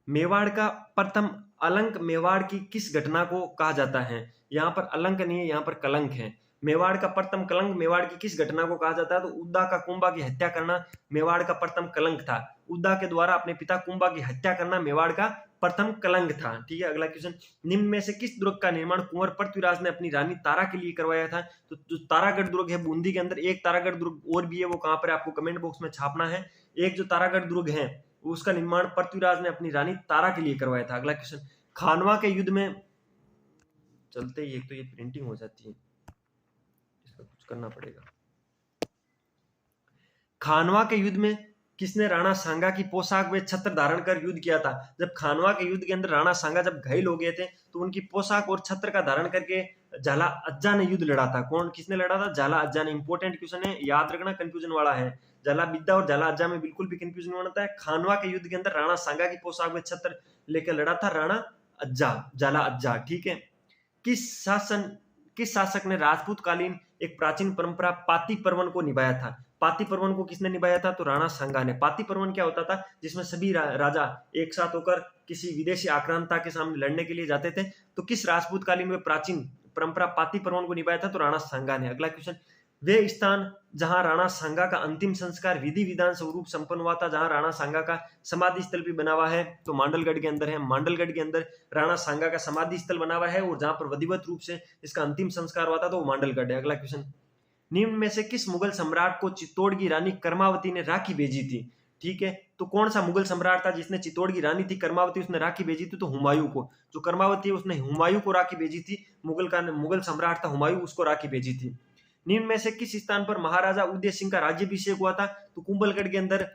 मेवाड़ का प्रथम अलंक मेवाड़ की किस घटना को कहा जाता है? यहाँ पर अलंक नहीं है, यहाँ पर कलंक है। मेवाड़ का प्रथम कलंक मेवाड़ की किस घटना को कहा जाता है? तो उद्दा का कुंभा की हत्या करना मेवाड़ का प्रथम कलंक था। उद्दा के द्वारा अपने पिता कुंभा की हत्या करना मेवाड़ का प्रथम कलंक था। ठीक है, अगला क्वेश्चन, निम्न में से किस दुर्ग का निर्माण कुंवर पृथ्वीराज ने अपनी रानी तारा के लिए करवाया था? तो जो तारागढ़ दुर्ग है बूंदी के अंदर, एक तारागढ़ दुर्ग और भी है, वो कहां पर आपको कमेंट बॉक्स में छापना है। एक जो तारागढ़ दुर्ग है उसका निर्माण पृथ्वीराज ने अपनी रानी तारा के लिए करवाया था। अगला क्वेश्चन, खानवा के युद्ध में चलते ही एक तो ये प्रिंटिंग हो जाती है, इसका कुछ करना पड़ेगा। खानवा के युद्ध में किसने राणा सांगा की पोशाक व छत्र धारण कर युद्ध किया था? जब खानवा के युद्ध के अंदर राणा सांगा जब घायल हो गए थे तो उनकी पोशाक और छत्र का धारण करके झाला अज्जा ने युद्ध लड़ा था। कौन, किसने लड़ा था? झाला अज्जा ने। इंपॉर्टेंट क्वेश्चन है, याद रखना, कंफ्यूजन वाला है। झाला बिद्दा और झाला अज्जा में बिल्कुल भी कंफ्यूजन नहीं होता है। खानवा के युद्ध के अंदर राणा सांगा की पोशाक व छत्र लेकर लड़ा था राणा अज्जा, झाला अज्जा। ठीक है, किस शासक ने राजपूत कालीन एक प्राचीन परंपरा पाती पर्वन को निभाया था? पाती पर्वन को किसने निभाया था? तो राणा सांगा ने। पाती पर्वन क्या होता था? जिसमें सभी राजा एक साथ होकर किसी विदेशी आक्रांता के सामने लड़ने के लिए जाते थे। तो किस राजपूत कालीन में प्राचीन परंपरा पाती पर्वन को निभाया था? तो राणा सांगा ने। अगला क्वेश्चन, वे स्थान जहां राणा सांगा का अंतिम संस्कार विधि विधान स्वरूप संपन्न हुआ था, जहां राणा सांगा का समाधि स्थल भी बना हुआ है, तो मांडलगढ़ के अंदर है। मांडलगढ़ के अंदर राणा सांगा का समाधि स्थल बना हुआ है और जहां पर विधिवत रूप से इसका अंतिम संस्कार हुआ था तो वो मांडलगढ़ है। अगला क्वेश्चन, निम्न में से किस मुगल सम्राट को चित्तौड़ की रानी कर्मावती ने राखी भेजी थी? ठीक है, तो कौन सा मुगल सम्राट था जिसने चित्तौड़ की रानी थी कर्मावती उसने राखी भेजी थी? तो हुमायूं को। जो कर्मावती है उसने हुमायूं को राखी भेजी थी। मुगल सम्राट था हुमायूं, उसको राखी भेजी थी। निम्न में से किस स्थान पर महाराजा उदय सिंह का राज्याभिषेक हुआ था? तो कुंभलगढ़ के अंदर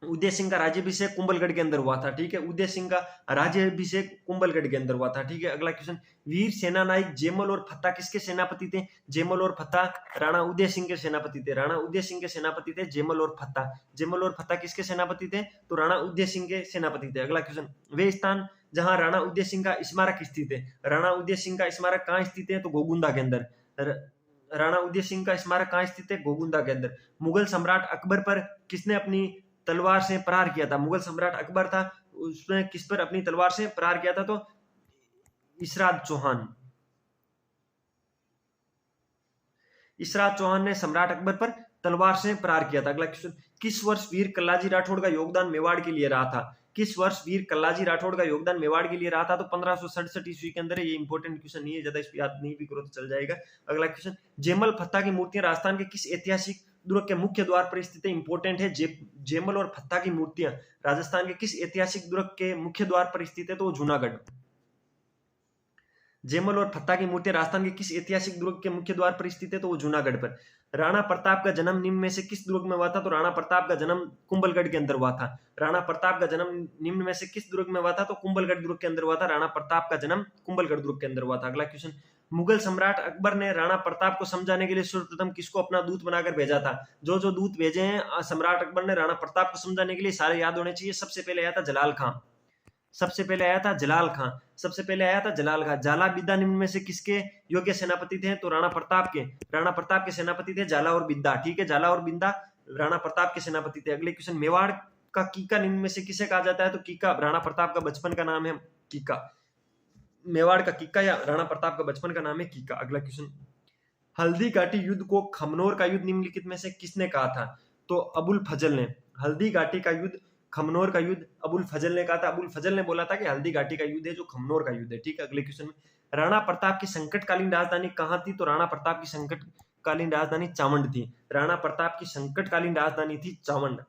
उदय सिंह का राज्याभिषेक कुंभलगढ़ के अंदर हुआ था। ठीक है, उदय सिंह का राज्याभिषेक कुंभलगढ़ के अंदर हुआ था। ठीक है, अगला क्वेश्चन, वीर सेना नायक जेमल और फत्ता किसके सेनापति थे? जेमल और फत्ता राणा उदय सिंह के सेनापति थे। राणा उदय सिंह के सेनापति थे जेमल और फत्ता। जेमल और फत्ता किसके सेनापति थे? तो राणा उदय सिंह के सेनापति थे। अगला क्वेश्चन, वे स्थान जहां राणा उदय सिंह का स्मारक स्थित है, राणा उदय सिंह का स्मारक कहाँ स्थित है? तो गोगुंदा के अंदर। राणा उदय सिंह का स्मारक कहाँ स्थित है? गोगुंदा के अंदर। मुगल सम्राट अकबर पर किसने अपनी तलवार से प्रहार किया था? मुगल सम्राट अकबर था, उसने किस पर अपनी तलवार से प्रहार किया था? तो इसराज चौहान। इसराज चौहान ने सम्राट अकबर पर तलवार से प्रहार किया था। अगला क्वेश्चन, किस वर्ष वीर कल्लाजी राठौड़ का योगदान मेवाड़ के लिए रहा था? किस वर्ष वीर कल्लाजी राठौड़ का योगदान मेवाड़ के लिए रहा था? तो 1567 ईस्वी के अंदर है। ये इंपॉर्टेंट क्वेश्चन नहीं है, ज्यादा इस पर याद नहीं भी करो तो चल जाएगा। अगला क्वेश्चन, जेमल फत्ता की मूर्तियां राजस्थान के किस ऐतिहासिक दुर्ग के मुख्य द्वार पर स्थित है? इंपॉर्टेंट है, जेमल और फत्ता की मूर्तियां राजस्थान के किस ऐतिहासिक दुर्ग के मुख्य द्वार पर स्थित है? तो जूनागढ़। जेमल और फत्ता की मूर्तियां राजस्थान के किस ऐतिहासिक दुर्ग के मुख्य द्वार पर स्थित है? तो वो जूनागढ़ पर। राणा प्रताप का जन्म निम्न में से किस दुर्ग में हुआ था? तो राणा प्रताप का जन्म कुंभलगढ़ के अंदर हुआ था। राणा प्रताप का जन्म निम्न में से किस दुर्ग में हुआ था? तो कुंभलगढ़ दुर्ग के अंदर हुआ था। राणा प्रताप का जन्म कुंभलगढ़ दुर्ग के अंदर हुआ था। अगला क्वेश्चन, मुगल सम्राट अकबर ने राणा प्रताप को समझाने के लिए सर्वप्रथम किसको अपना दूत बनाकर भेजा था? जो जो दूत भेजे हैं सम्राट अकबर ने राणा प्रताप को समझाने के लिए, सारे याद होने चाहिए। सबसे पहले आया था जलाल खां। सबसे पहले आया था जलाल खां। सबसे पहले आया था जलाल खां। जाला बिद्दा निम्न में से किसके योग्य सेनापति थे? तो राणा प्रताप के सेनापति थे जाला और बिद्दा। ठीक है, जाला और बिद्दा राणा प्रताप के सेनापति थे। अगले क्वेश्चन, मेवाड़ का कीका निम्न में से किसे कहा जाता है? तो कीका राणा प्रताप का बचपन का नाम है कीका। मेवाड़ का कीका या राणा प्रताप का बचपन का नाम है कीका। अगला क्वेश्चन, हल्दी घाटी युद्ध को खमनोर का युद्ध निम्नलिखित में से किसने कहा था? तो अबुल फजल ने। हल्दी घाटी का युद्ध, खमनोर का युद्ध अबुल फजल ने कहा था। अबुल फजल ने बोला था कि हल्दी घाटी का युद्ध है जो खमनोर का युद्ध है। ठीक है, अगले क्वेश्चन में, राणा प्रताप की संकटकालीन राजधानी कहाँ थी? तो राणा प्रताप की संकटकालीन राजधानी चावंड थी। राणा प्रताप की संकटकालीन राजधानी थी चावंड।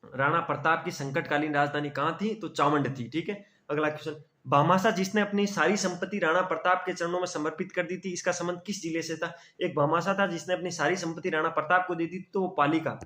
राणा प्रताप की संकटकालीन राजधानी कहाँ थी? तो चावंड थी। ठीक है, अगला क्वेश्चन, भामाशाह जिसने अपनी सारी संपत्ति राणा प्रताप के चरणों में समर्पित कर दी थी, इसका संबंध किस जिले से था? एक भामाशाह था जिसने अपनी सारी संपत्ति राणा प्रताप को दी थी, तो वो पाली का,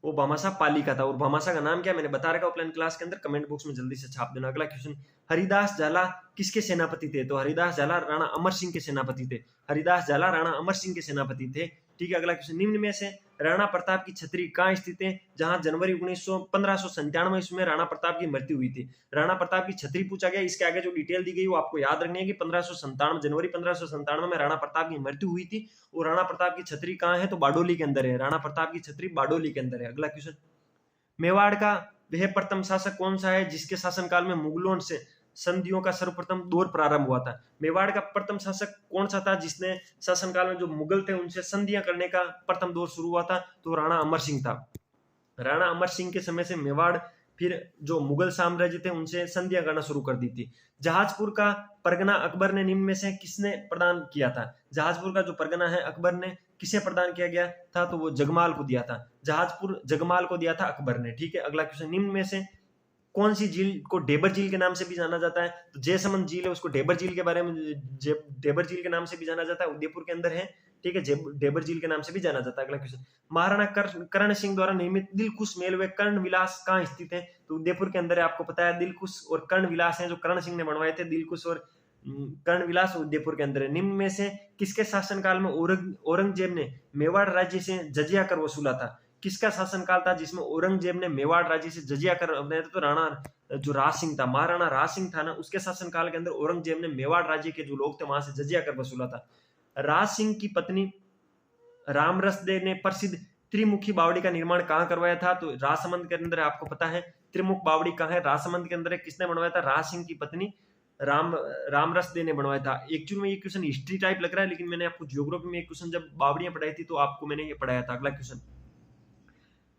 वो भामाशाह पाली का था। और भामाशाह का नाम क्या मैंने बता रखा ऑफलाइन क्लास के अंदर, कमेंट बॉक्स में जल्दी से छाप देना। अगला क्वेश्चन, हरिदास झाला किसके सेनापति थे? तो हरिदास झाला राणा अमर सिंह के सेनापति थे। हरिदास झाला राणा अमर सिंह के सेनापति थे। ठीक है, अगला क्वेश्चन, निम्न में से राणा प्रताप की छतरी कहाँ स्थित है? जहां जनवरी 1597 ईस्वी में राणा प्रताप की मृत्यु हुई थी। राणा प्रताप की छतरी पूछा गया, इसके आगे जो डिटेल दी गई वो आपको याद रखनी है कि जनवरी 1597 में राणा प्रताप की मृत्यु हुई थी। और राणा प्रताप की छतरी कहाँ है? तो बारडोली के अंदर है। राणा प्रताप की छतरी बारडोली के अंदर है। अगला क्वेश्चन, मेवाड़ का वह प्रथम शासक कौन सा है जिसके शासनकाल में मुगलों से संधियों का सर्वप्रथम दौर प्रारंभ हुआ था? मेवाड़ का प्रथम शासक कौन सा था जिसने शासनकाल में जो मुगल थे उनसे संधियां करने का प्रथम दौर शुरू हुआ था? तो राणा अमर सिंह था। राणा अमर सिंह के समय से मेवाड़ फिर जो मुगल साम्राज्य थे उनसे संधियां करना शुरू कर दी थी। जहाजपुर का परगना अकबर ने निम्न में से किसने प्रदान किया था? जहाजपुर का जो परगना है अकबर ने किसे प्रदान किया गया था? तो वो जगमाल को दिया था। जहाजपुर जगमाल को दिया था अकबर ने। ठीक है, अगला क्वेश्चन, निम्न में से कौन सी झील को डेबर झील के नाम से भी जाना जाता है? तो जयसमंद झील है, उसको डेबर झील के बारे में डेबर झील के नाम से भी जाना जाता है, उदयपुर के अंदर है। ठीक है, डेबर झील के नाम से भी जाना जाता है। अगला क्वेश्चन, महाराणा कर्ण सिंह द्वारा निर्मित दिलखुश महल व कर्ण विलास कहाँ स्थित है? तो उदयपुर के अंदर है। आपको पता है दिलखुश और कर्ण विलास है जो कर्ण सिंह ने बनवाए थे। दिलखुश और कर्ण विलास उदयपुर के अंदर है। निम्न में से किसके शासनकाल में औरंगजेब ने मेवाड़ राज्य से जजिया कर वसूला था? किसका शासनकाल था जिसमें औरंगजेब ने मेवाड़ राज्य से जजिया कर अपने? तो राणा जो राज सिंह था, महाराणा राज सिंह था ना, उसके शासनकाल के अंदर औरंगजेब ने मेवाड़ राज्य के जो लोग थे वहां से जजिया कर वसूला था। राज सिंह की पत्नी रामरसदे ने प्रसिद्ध त्रिमुखी बावड़ी का निर्माण कहाँ करवाया था? तो राजसमंद के अंदर। आपको पता है त्रिमुख बावड़ी कहाँ है? राजसमंद के अंदर। किसने बनवाया था? राज सिंह की पत्नी रामरसदे ने बनवाया था। एक्चुअली में ये क्वेश्चन हिस्ट्री टाइप लग रहा है, लेकिन मैंने आपको ज्योग्राफी में एक क्वेश्चन जब बावड़ियां पढ़ाई थी तो आपको मैंने ये पढ़ाया था। अगला क्वेश्चन,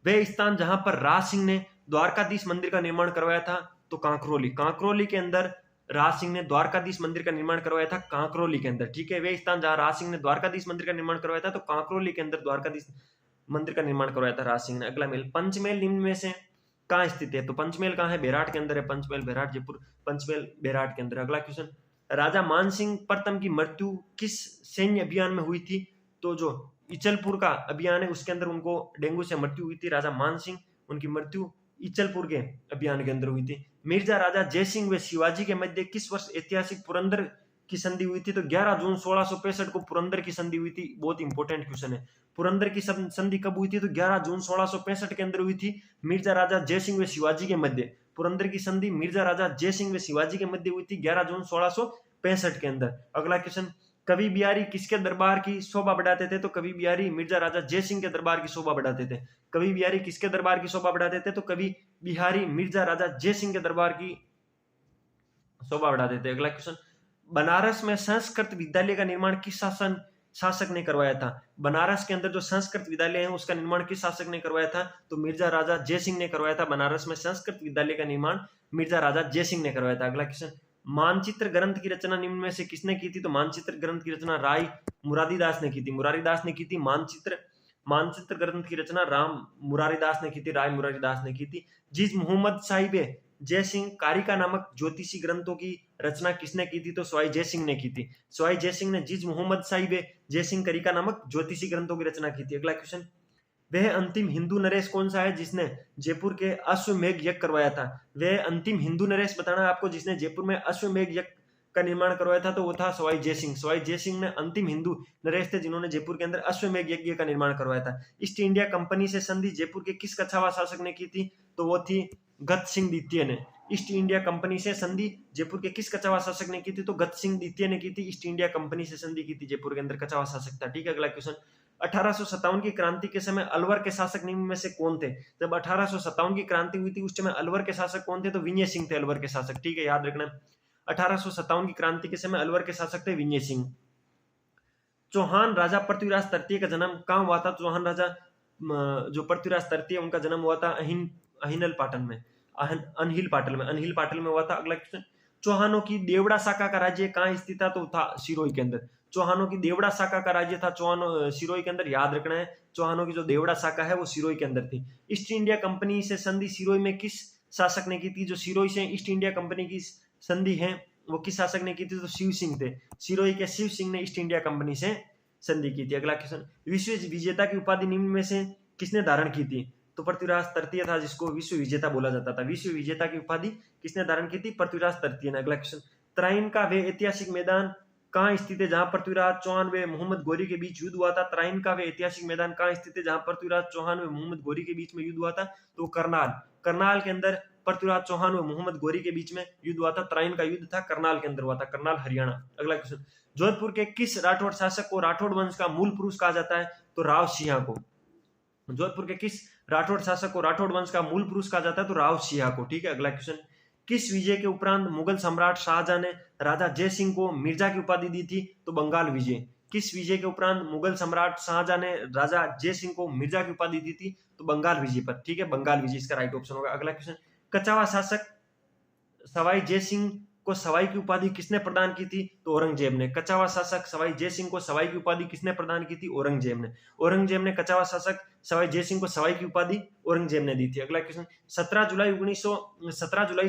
वह स्थान जहां पर राज सिंह ने द्वारकाधीश मंदिर का निर्माण करवाया था? तो कांकरोली। कांकरोली के अंदर राज सिंह ने द्वारकाधीश मंदिर का निर्माण करवाया था, कांकरोली के अंदर। ठीक है, वह स्थान जहां राज सिंह ने द्वारकाधीश मंदिर का निर्माण करवाया था, तो कांकरोली के अंदर द्वारकाधीश मंदिर का निर्माण करवाया था राज सिंह ने। अगला महल, पंचमहल निम्न में से कहाँ स्थित है? तो पंचमहल कहाँ है? बेराट के अंदर है। पंचमहल बेराट, जयपुर पंचमहल बेराट के अंदर। अगला क्वेश्चन, राजा मानसिंह प्रथम की मृत्यु किस सैन्य अभियान में हुई थी? तो जो इचलपुर का अभियान है उसके अंदर उनको डेंगू से मृत्यु हुई थी। राजा मानसिंह, उनकी मृत्यु इचलपुर के अभियान के अंदर हुई थी। मिर्जा राजा जयसिंह व शिवाजी के मध्य किस वर्ष ऐतिहासिक पुरंदर की संधि हुई थी? तो 11 जून 1665 को पुरंदर की संधि हुई थी। बहुत इंपॉर्टेंट क्वेश्चन है। पुरंदर की संधि कब हुई थी? तो 11 जून 1665 के अंदर हुई थी, मिर्जा राजा जयसिंह व शिवाजी के मध्य। पुरंदर की संधि मिर्जा राजा जयसिंह व शिवाजी के मध्य हुई थी 11 जून 1665 के अंदर। अगला क्वेश्चन, कवि बिहारी किसके दरबार की शोभा बढ़ाते थे? तो कवि बिहारी मिर्जा राजा जयसिंह के दरबार की शोभा बढ़ाते थे। कवि बिहारी किसके दरबार की शोभा बढ़ाते थे? तो कवि बिहारी मिर्जा राजा जयसिंह के दरबार की शोभा बढ़ाते थे। अगला क्वेश्चन, बनारस में संस्कृत विद्यालय का निर्माण किस शासक ने करवाया था? बनारस के अंदर जो संस्कृत विद्यालय है उसका निर्माण किस शासक ने करवाया था? तो मिर्जा राजा जयसिंह ने करवाया था। बनारस में संस्कृत विद्यालय का निर्माण मिर्जा राजा जयसिंह ने करवाया था। अगला क्वेश्चन, मानचित्र ग्रंथ की रचना निम्न में से किसने की थी? तो मानचित्र ग्रंथ की रचना राय मुरारीदास ने की थी। मुरारीदास ने की थी मानचित्र ग्रंथ की रचना राम मुरारीदास ने की थी, राय मुरारीदास ने की थी। जिस मोहम्मद साहिब जयसिंह कारिका नामक ज्योतिषी ग्रंथों की रचना किसने की थी? तो सवाई जयसिंह ने की थी। सवाई जयसिंह ने जिस मोहम्मद साहिब जयसिंह कारिका नामक ज्योतिषी ग्रंथों की रचना की थी। अगला क्वेश्चन, वह अंतिम हिंदू नरेश कौन सा है जिसने जयपुर के अश्वमेघ यज्ञ करवाया था? वह अंतिम हिंदू नरेश बताना आपको जिसने जयपुर में अश्वमेघ यज्ञ का निर्माण करवाया था, तो वो था सवाई जयसिंह। सवाई जयसिंह ने अंतिम हिंदू नरेश थे जिन्होंने जयपुर के अंदर अश्वमेघ यज्ञ का निर्माण करवाया था। ईस्ट इंडिया कंपनी से संधि जयपुर के किस कछावा शासक ने की थी? तो वो थी गत सिंह द्वितीय ने। ईस्ट इंडिया कंपनी से संधि जयपुर के किस कछावा शासक ने की थी? तो गत सिंह द्वितीय ने की थी। ईस्ट इंडिया कंपनी से संधि की थी जयपुर के अंदर, कछावा शासक था। ठीक है, अगला क्वेश्चन, 1857 की क्रांति के समय अलवर के शासक निम्न में से कौन थे? जब 1857 की क्रांति हुई थी उस समय अलवर के शासक कौन थे? तो विनय सिंह थे अलवर के शासक। ठीक है, याद रखना 1857 की क्रांति के समय अलवर के शासक थे विनय सिंह। चौहान राजा पृथ्वीराज तृतीय का जन्म कहाँ हुआ था? चौहान राजा जो पृथ्वीराज तृतीय उनका जन्म हुआ था अहिनल पाटन में, अनहिल पाटल में हुआ था। अगला क्वेश्चन, चौहानों की देवड़ा शाखा का राज्य कहाँ स्थित था, तो था सिरोही के अंदर। चौहानों की देवड़ा शाखा का राज्य था चौहानों सिरोही के अंदर, याद रखना है। चौहानों की जो देवड़ा शाखा है वो सिरोही के अंदर थी। ईस्ट इंडिया कंपनी से संधि सिरोही में किस शासक ने की थी, जो सिरोही से ईस्ट इंडिया कंपनी की संधि है वो किस शासक ने की थी, तो शिव सिंह थे। सिरोही के शिव सिंह ने ईस्ट इंडिया कंपनी से संधि की थी। अगला क्वेश्चन, विश्व विजेता की उपाधि निम्न में से किसने धारण की थी, तो पृथ्वीराज तृतीय था, जिसको विश्व विजेता बोला जाता था। विश्व विजेता की उपाधि किसने धारण की थी, पृथ्वीराज तृतीय ने। अगला क्वेश्चन, तराइन का वे ऐतिहासिक मैदान कहाँ स्थित है जहां पृथ्वीराज चौहान व मोहम्मद गोरी के बीच युद्ध हुआ था। तराइन का वे ऐतिहासिक मैदान कहाँ स्थित है जहां पृथ्वीराज चौहान व मोहम्मद गोरी के बीच में युद्ध हुआ था, तो करनाल। करनाल के अंदर पृथ्वीराज चौहान व मोहम्मद गोरी के बीच में युद्ध हुआ था। तराइन का युद्ध था करनाल के अंदर हुआ था, करनाल हरियाणा। अगला क्वेश्चन, जोधपुर के किस राठौड़ शासक को राठौड़ वंश का मूल पुरुष कहा जाता है, तो राव सिंह को। जोधपुर के किस राठौड़ शासक को राठौड़ वंश का मूल पुरुष कहा जाता है, तो राव सिंह को। ठीक है, अगला क्वेश्चन, किस विजय के उपरांत मुगल सम्राट शाहजहां ने राजा जय सिंह को मिर्जा की उपाधि दी थी, तो बंगाल विजय। किस विजय के उपरांत मुगल सम्राट शाहजहां ने राजा जय सिंह को मिर्जा की उपाधि दी थी, तो बंगाल विजय पर। ठीक है, बंगाल विजय इसका राइट ऑप्शन होगा। अगला क्वेश्चन, कछावा शासक सवाई जय सिंह को सवाई की उपाधि किसने प्रदान की थी, तो औरंगजेब ने। कछावा शासक सवाई जय सिंह को सवाई की उपाधि किसने प्रदान की थी, औरंगजेब ने। औरंगजेब ने कछावा शासक सवाई जय सिंह को सवाई की उपाधि औरंगजेब ने दी थी। अगला क्वेश्चन, 17 जुलाई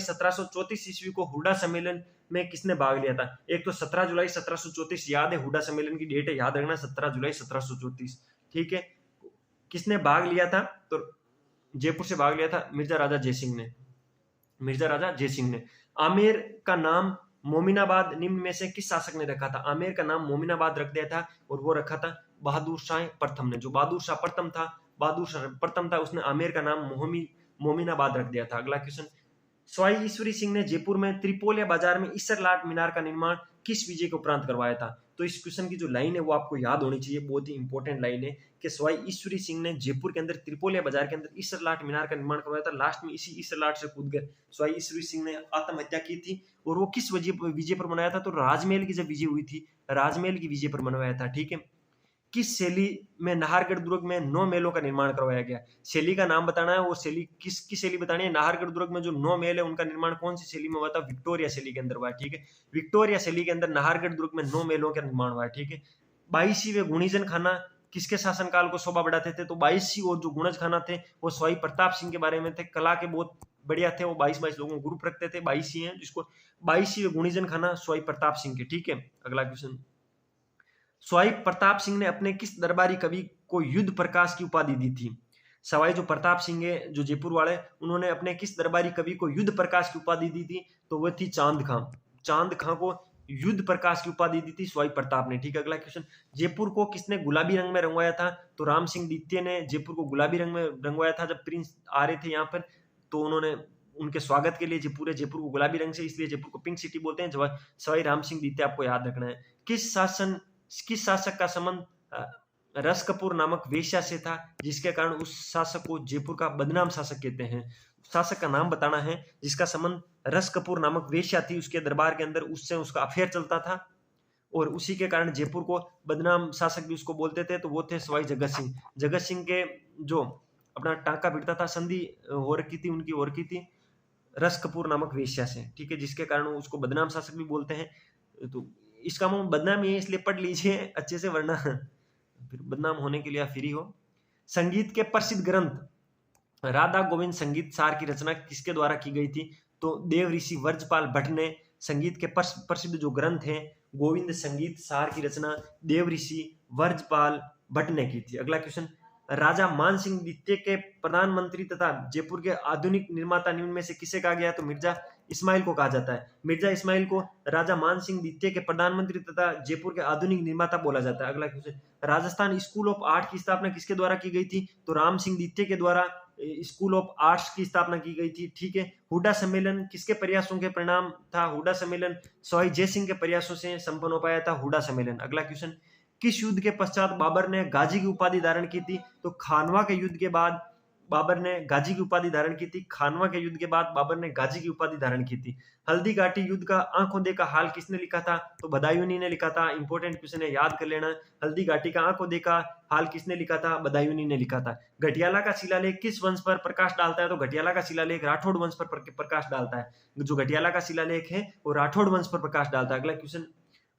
1734 ईस्वी को हुडा सम्मेलन में किसने भाग लिया था। एक तो 17 जुलाई 1734 याद है, हुडा सम्मेलन की डेट है, याद रखना 17 जुलाई 1734। ठीक है, किसने भाग लिया था, तो जयपुर से भाग लिया था मिर्जा राजा जयसिंह ने। मिर्जा राजा जयसिंह ने। आमेर का नाम मोमिनाबाद निम्न में से किस शासक ने रखा था। आमेर का नाम मोमिनाबाद रख दिया था, और वो रखा था बहादुर शाह प्रथम ने। जो बहादुर शाह प्रथम था, उसने आमेर का नाम मोमिनाबाद रख दिया था। अगला क्वेश्चन, सवाई ईश्वरी सिंह ने जयपुर में त्रिपोलिया बाजार में ईसरलाट मीनार का निर्माण किस विजय के उपरांत करवाया था। तो इस क्वेश्चन की जो लाइन है वो आपको याद होनी चाहिए, बहुत ही इंपॉर्टेंट लाइन है कि सवाई ईश्वरी सिंह ने जयपुर के अंदर त्रिपोलिया बाजार के अंदर ईसरलाट मीनार का निर्माण करवाया था। लास्ट में इसी ईसरलाट से कूद गए सवाई ईश्वरी सिंह ने आत्महत्या की थी, और वो किस विजय पर मनाया था, तो राजमहल की जब विजय हुई थी, राजमहल की विजय पर मनाया था। ठीक है, किस शैली में नाहरगढ़ दुर्ग में 9 महलों का निर्माण करवाया गया। शैली का नाम बताना है, वो शैली किसकी शैली बतानी है। नाहरगढ़ दुर्ग में जो 9 महल है उनका निर्माण कौन सी शैली में हुआ था, विक्टोरिया शैली के अंदर हुआ है। ठीक है, विक्टोरिया शैली के अंदर नाहरगढ़ दुर्ग में 9 महलों का निर्माण हुआ है। ठीक है, 22वीं गुणीजन खाना किसके शासनकाल को शोभा बढ़ाते थे, तो 22 और जो गुणज खाना थे वो सवाई प्रताप सिंह के बारे में थे। कला के बहुत बढ़िया थे वो, 22 लोगों को ग्रुप रखते थे, 22 ही हैं, जिसको 22वीं गुणीजन खाना सवाई प्रताप सिंह के। ठीक है, अगला क्वेश्चन, सवाई प्रताप सिंह ने अपने किस दरबारी कवि को युद्ध प्रकाश की उपाधि दी थी। सवाई जो प्रताप सिंह है जो जयपुर वाले, उन्होंने अपने किस दरबारी कवि को युद्ध प्रकाश की उपाधि दी थी, तो वह थी चांद खां। चांद खां को युद्ध प्रकाश की उपाधि दी थी सवाई प्रताप ने। ठीक है, अगला क्वेश्चन, जयपुर को किसने गुलाबी रंग में रंगवाया था, तो राम सिंह द्वितीय ने जयपुर को गुलाबी रंग में रंगवाया था। जब प्रिंस आ रहे थे यहाँ पर, तो उन्होंने उनके स्वागत के लिए पूरे जयपुर को गुलाबी रंग से, इसलिए जयपुर को पिंक सिटी बोलते हैं। सवाई राम सिंह द्वितीय आपको याद रखना है। किस शासक का संबंध रस कपूर नामक वेश्या से था, जिसके कारण उस शासक को जयपुर का बदनाम शासक कहते हैं। शासक का नाम बताना है जिसका संबंध रस कपूर नामक वेश्या थी, उसके दरबार के अंदर उससे उसका अफेयर चलता था, और उसी के कारण जयपुर को बदनाम शासक भी उसको बोलते थे, तो वो थे सवाई जगत सिंह। जगत सिंह के जो अपना टांका भिड़ता था, संधि हो रखी थी उनकी, हो रखी थी रस कपूर नामक वेश्या से। ठीक है, जिसके कारण उसको बदनाम शासक भी बोलते हैं। तो इसका मुंह बदनाम ही है, इसलिए पढ़ लीजिए अच्छे से, वरना फिर बदनाम होने के लिए आप फ्री हो। संगीत के प्रसिद्ध ग्रंथ राधा गोविंद संगीत सार की रचना किसके द्वारा की गई थी, तो देव ऋषि वर्जपाल भट्ट ने संगीत के प्रसिद्ध जो ग्रंथ हैं गोविंद संगीत सार की रचना देव ऋषि वर्जपाल भट्ट ने की थी। अगला क्वेश्चन, राजा मान सिंह द्वितीय के प्रधानमंत्री तथा जयपुर के आधुनिक निर्माता निम्न में से किसे कहा गया, तो मिर्जा इस्माइल को कहा जाता है। मिर्जा इस्माइल को राजा मान सिंह द्वितीय के प्रधानमंत्री तथा जयपुर के आधुनिक निर्माता बोला जाता है। अगला question, Rajasthan school of art की स्थापना किसके द्वारा की गई थी, तो राम सिंह द्वितीय के द्वारा स्कूल ऑफ आर्ट्स की स्थापना की गई थी। ठीक है, हुडा सम्मेलन किसके प्रयासों के परिणाम था, हुडा सम्मेलन सवाई जय सिंह के प्रयासों से संपन्न हो पाया था हुडा सम्मेलन। अगला क्वेश्चन, किस युद्ध के पश्चात बाबर ने गाजी की उपाधि धारण की थी, तो खानवा के युद्ध के बाद बाबर ने गाजी की उपाधि धारण की थी। खानवा के युद्ध के बाद बाबर ने गाजी की उपाधि धारण की थी। हल्दी घाटी युद्ध का आंखों देखा हाल किसने लिखा था? तो बदायूंनी ने लिखा था। इंपॉर्टेंट क्वेश्चन है, याद कर लेना। हल्दी घाटी का आंखों देखा हाल किसने लिखा था? बदायूंनी ने लिखा था। घटियाला का शिलालेख किस वंश पर प्रकाश डालता है? तो घटियाला का शिलालेख राठौड़ वंश पर प्रकाश डालता है। जो घटियाला का शिलालेख है वो राठौड़ वंश पर प्रकाश डालता है। अगला क्वेश्चन,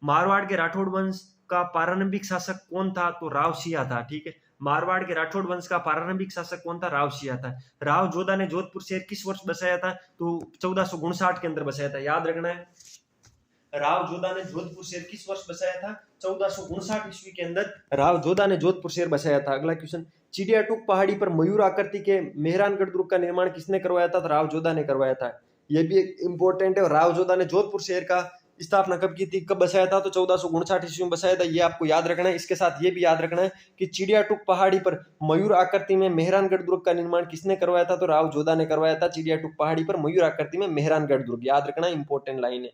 मारवाड़ के राठौड़ वंश का प्रारंभिक शासक कौन था? तो राव सिया था। ठीक है, मारवाड़ के राठौड़ वंश का प्रारंभिक शासक कौन था? राव सिया था। राव जोधा ने जोधपुर शहर किस वर्ष बसाया था? तो 1459 के अंदर बसाया था। याद रखना है, राव जोधा ने जोधपुर शहर किस वर्ष बसाया था? 1459 ईस्वी के अंदर राव जोधा ने जोधपुर शहर बसाया था। अगला क्वेश्चन, चिड़िया टूक पहाड़ी पर मयूर आकृति के मेहरानगढ़ दुर्ग का निर्माण किसने करवाया था? तो राव जोधा ने करवाया था। यह भी एक इंपॉर्टेंट है। राव जोधा ने जोधपुर शहर का स्थापना कब की थी, कब बसाया था? तो 1459 ईस्वी में बसाया था। ये आपको याद रखना है। इसके साथ ये भी याद रखना है कि चिड़िया टूक पहाड़ी पर मयूर आकृति में मेहरानगढ़ दुर्ग का निर्माण किसने करवाया था? तो राव जोधा ने करवाया था। चिड़िया टूक पहाड़ी पर मयूर आकृति में मेहरानगढ़ दुर्ग, याद रखना, इंपॉर्टेंट लाइन है।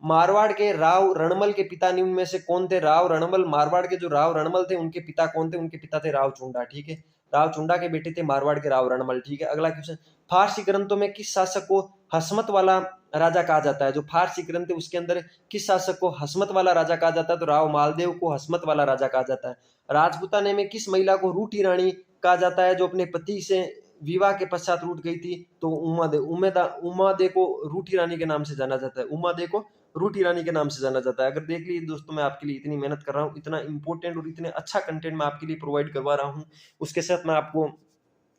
मारवाड़ के राव रणमल के पिता निम्न में से कौन थे? राव रणमल, मारवाड़ के जो राव रणमल थे उनके पिता कौन थे? उनके पिता थे राव चुंडा। ठीक है, राव चुंडा के बेटे थे मारवाड़ के राव रणमल। ठीक है, अगला क्वेश्चन, फारसी ग्रंथों में किस शासक को हसमत वाला राजा कहा जाता है? जो फारसी ग्रंथ है उसके अंदर किस शासक को हसमत वाला राजा कहा जाता है? तो राव मालदेव को हसमत वाला राजा कहा जाता है। राजपूताने में किस महिला को रूठी रानी कहा जाता है, जो अपने पति से विवाह के पश्चात रूठ गई थी? तो उमादे को रूठी रानी के नाम से जाना जाता है। उमादे को रूठी रानी के नाम से जाना जाता है। अगर देख लीजिए दोस्तों, मैं आपके लिए इतनी मेहनत कर रहा हूँ, इतना इंपॉर्टेंट और इतने अच्छा कंटेंट मैं आपके लिए प्रोवाइड करवा रहा हूँ, उसके साथ मैं आपको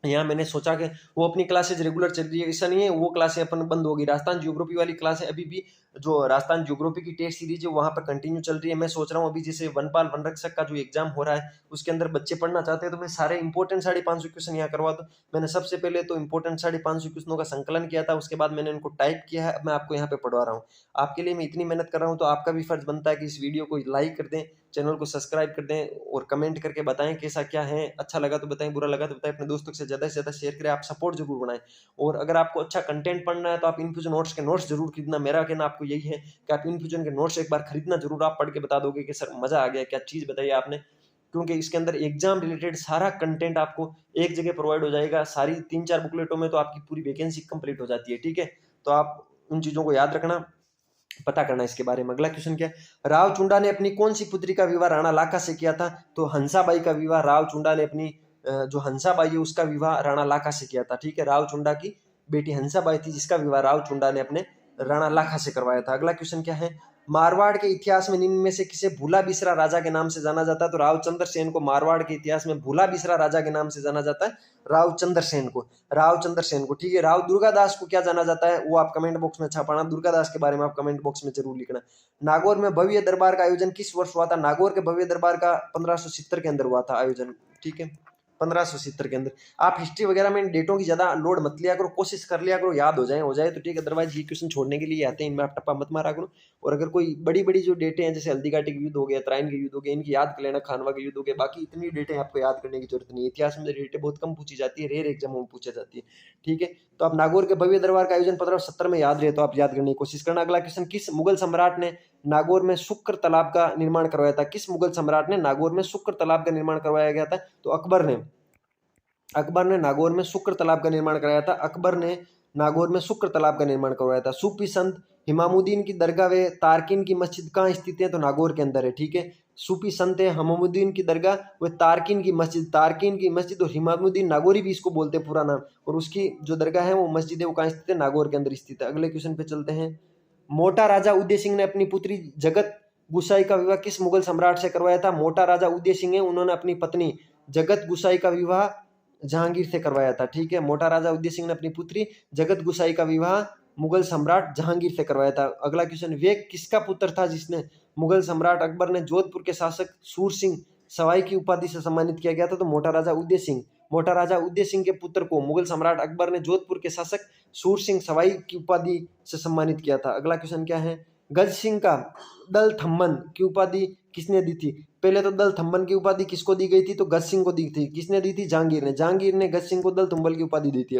यहाँ मैंने सोचा कि वो अपनी क्लासेज रेगुलर चल रही है, ऐसा नहीं है वो क्लासें अपन बंद होगी। राजस्थान ज्योग्राफी वाली क्लास है अभी भी, जो राजस्थान ज्योग्राफी की टेस्ट सीरीज है वहां पर कंटिन्यू चल रही है। मैं सोच रहा हूँ अभी जैसे वनपाल वन रक्षक का जो एग्जाम हो रहा है उसके अंदर बच्चे पढ़ना चाहते हैं तो मैं सारे इंपॉर्टेंट 550 क्वेश्चन यहाँ करवा दूँ। मैंने सबसे पहले तो इंपॉर्टेंट 550 क्वेश्चनों का संकलन किया था, उसके बाद मैंने उनको टाइप किया है, अब मैं आपको यहाँ पे पढ़वा रहा हूँ। आपके लिए मैं इतनी मेहनत कर रहा हूँ तो आपका भी फर्ज बनता है कि इस वीडियो को लाइक कर दें, चैनल को सब्सक्राइब कर दें और कमेंट करके बताएं कैसा क्या है। अच्छा लगा तो बताएं, बुरा लगा तो बताएं। अपने दोस्तों से ज़्यादा शेयर करें, आप सपोर्ट जरूर बनाएं। और अगर आपको अच्छा कंटेंट पढ़ना है तो आप इन्फ्यूजन नोट्स के नोट्स जरूर खरीदना। मेरा कहना आपको यही है कि आप इन्फ्यूजन के नोट्स एक बार खरीदना जरूर। आप पढ़ के बता दोगे कि सर मजा आ गया, क्या चीज़ बताई आपने, क्योंकि इसके अंदर एग्जाम रिलेटेड सारा कंटेंट आपको एक जगह प्रोवाइड हो जाएगा। सारी 3-4 बुकलेटों में तो आपकी पूरी वैकेंसी कंप्लीट हो जाती है। ठीक है, तो आप उन चीज़ों को याद रखना, पता करना इसके बारे में। अगला क्वेश्चन क्या है, राव चुंडा ने अपनी कौन सी पुत्री का विवाह राणा लाखा से किया था? तो हंसाबाई का विवाह राव चुंडा ने अपनी जो हंसाबाई है उसका विवाह राणा लाखा से किया था। ठीक है, राव चुंडा की बेटी हंसाबाई थी जिसका विवाह राव चुंडा ने अपने राणा लाखा से करवाया था। अगला क्वेश्चन क्या है, मारवाड़ के इतिहास में निम्न में से किसे भूला बिसरा राजा के नाम से जाना जाता है? तो रावचंद्र सेन को मारवाड़ के इतिहास में भूला बिसरा राजा के नाम से जाना जाता है, रावचंद्र सेन को, रावचंद्र सेन को। ठीक है, राव दुर्गादास को क्या जाना जाता है? वो आप कमेंट बॉक्स में छापाना, दुर्गादास के बारे में आप कमेंट बॉक्स में जरूर लिखना। नागौर में भव्य दरबार का आयोजन किस वर्ष हुआ था? नागौर के भव्य दरबार का 1570 के अंदर हुआ था आयोजन। ठीक है, 1570 के अंदर। आप हिस्ट्री वगैरह में डेटों की ज्यादा लोड मत लिया करो, कोशिश कर लिया करो याद हो जाए तो ठीक है, अदरवाइज ये क्वेश्चन छोड़ने के लिए आते हैं, इनमें आप टप्पा मत मारा करो। और अगर कोई बड़ी बड़ी जो डेटे हैं जैसे हल्दीघाटी के युद्ध हो गया, तराइन के युद्ध हो गया, इनकी याद कर लेना, खानवा के युद्ध हो गया, बाकी इतनी डेटे आपको याद करने की जरूरत नहीं है। इतिहास में डेटे बहुत कम पूछी जाती है, रेयर एग्जाम में पूछी जाती है। ठीक है, तो आप नागौर के भव्य दरबार का आयोजन 1570 में याद रहे तो आप याद करने की कोशिश करना। अगला क्वेश्चन, किस मुगल सम्राट ने नागौर में शुक्र तालाब का निर्माण करवाया था? किस मुगल सम्राट ने नागौर में शुक्र तालाब का निर्माण करवाया गया था? तो अकबर ने नागौर में शुक्र तालाब का निर्माण कराया था। अकबर ने नागौर में शुक्र तालाब का निर्माण करवाया था। सूफी संत हिमामुद्दीन की दरगाह व तारकिन की मस्जिद कहाँ स्थित है? तो नागौर के अंदर है। ठीक है, सूफी संत है हिमामुद्दीन की दरगाह व तारकिन की मस्जिद और हिमामुद्दीन नागौरी भी इसको बोलते हैं पूरा नाम, और उसकी जो दरगाह है वो मस्जिद है वो कहाँ स्थित है? नागौर के अंदर स्थित है। अगले क्वेश्चन पे चलते हैं, मोटा राजा उदय सिंह ने अपनी पुत्री जगत गुसाई का विवाह किस मुगल सम्राट से करवाया था? मोटा राजा उदय सिंह है, उन्होंने अपनी पत्नी जगत गुसाई का विवाह जहांगीर से करवाया था। ठीक है, मोटा राजा उदय सिंह ने अपनी पुत्री जगत गुसाई का विवाह मुगल सम्राट जहांगीर से करवाया था। अगला क्वेश्चन, वे किसका पुत्र था जिसने मुगल सम्राट अकबर ने जोधपुर के शासक सूर सिंह सवाई की उपाधि से सम्मानित किया गया था? तो मोटा राजा उदय सिंह के पुत्र को मुगल सम्राट अकबर ने जोधपुर के शासक सूर सिंह सवाई की उपाधि से सम्मानित किया था। अगला क्वेश्चन क्या है, गज सिंह का दल थम्मन की उपाधि किसने दी थी? पहले तो दल थम्मन की उपाधि किसको दी गई थी? तो गज सिंह को दी थी। किसने दी थी? जहांगीर ने गज सिंह को दल थम्बल की उपाधि दी थी।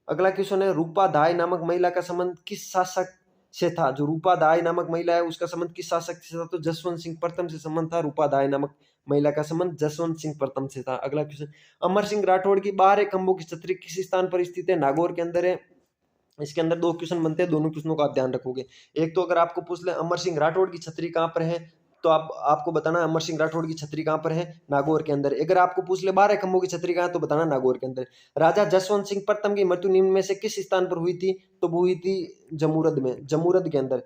अगला क्वेश्चन है, रूपा दाई नामक महिला का संबंध किस शासक से था? जो रूपा दाई नामक महिला है उसका संबंध किस शासक से था? तो जसवंत सिंह प्रथम से संबंध था रूपा दाई नामक महिला का संबंध जसवंत सिंह प्रथम से था। अगला क्वेश्चन, अमर सिंह राठौड़ की 12 खंभों की छतरी किस स्थान पर स्थित है? नागौर के अंदर है। इसके अंदर 2 क्वेश्चन बनते हैं, दोनों क्वेश्चनों का आप ध्यान रखोगे। एक तो अगर आपको पूछ ले अमर सिंह राठौड़ की छतरी कहाँ पर है, तो आपको बताना अमर सिंह राठौड़ की छतरी कहाँ पर है? नागौर के अंदर। अगर आपको पूछ ले 12 खंभों की छतरी कहाँ है, तो बताना नागौर के अंदर। राजा जसवंत सिंह प्रथम की मृत्यु निम्न में से किस स्थान पर हुई थी? तो वो हुई थी जमुरद में, जमुरद के अंदर।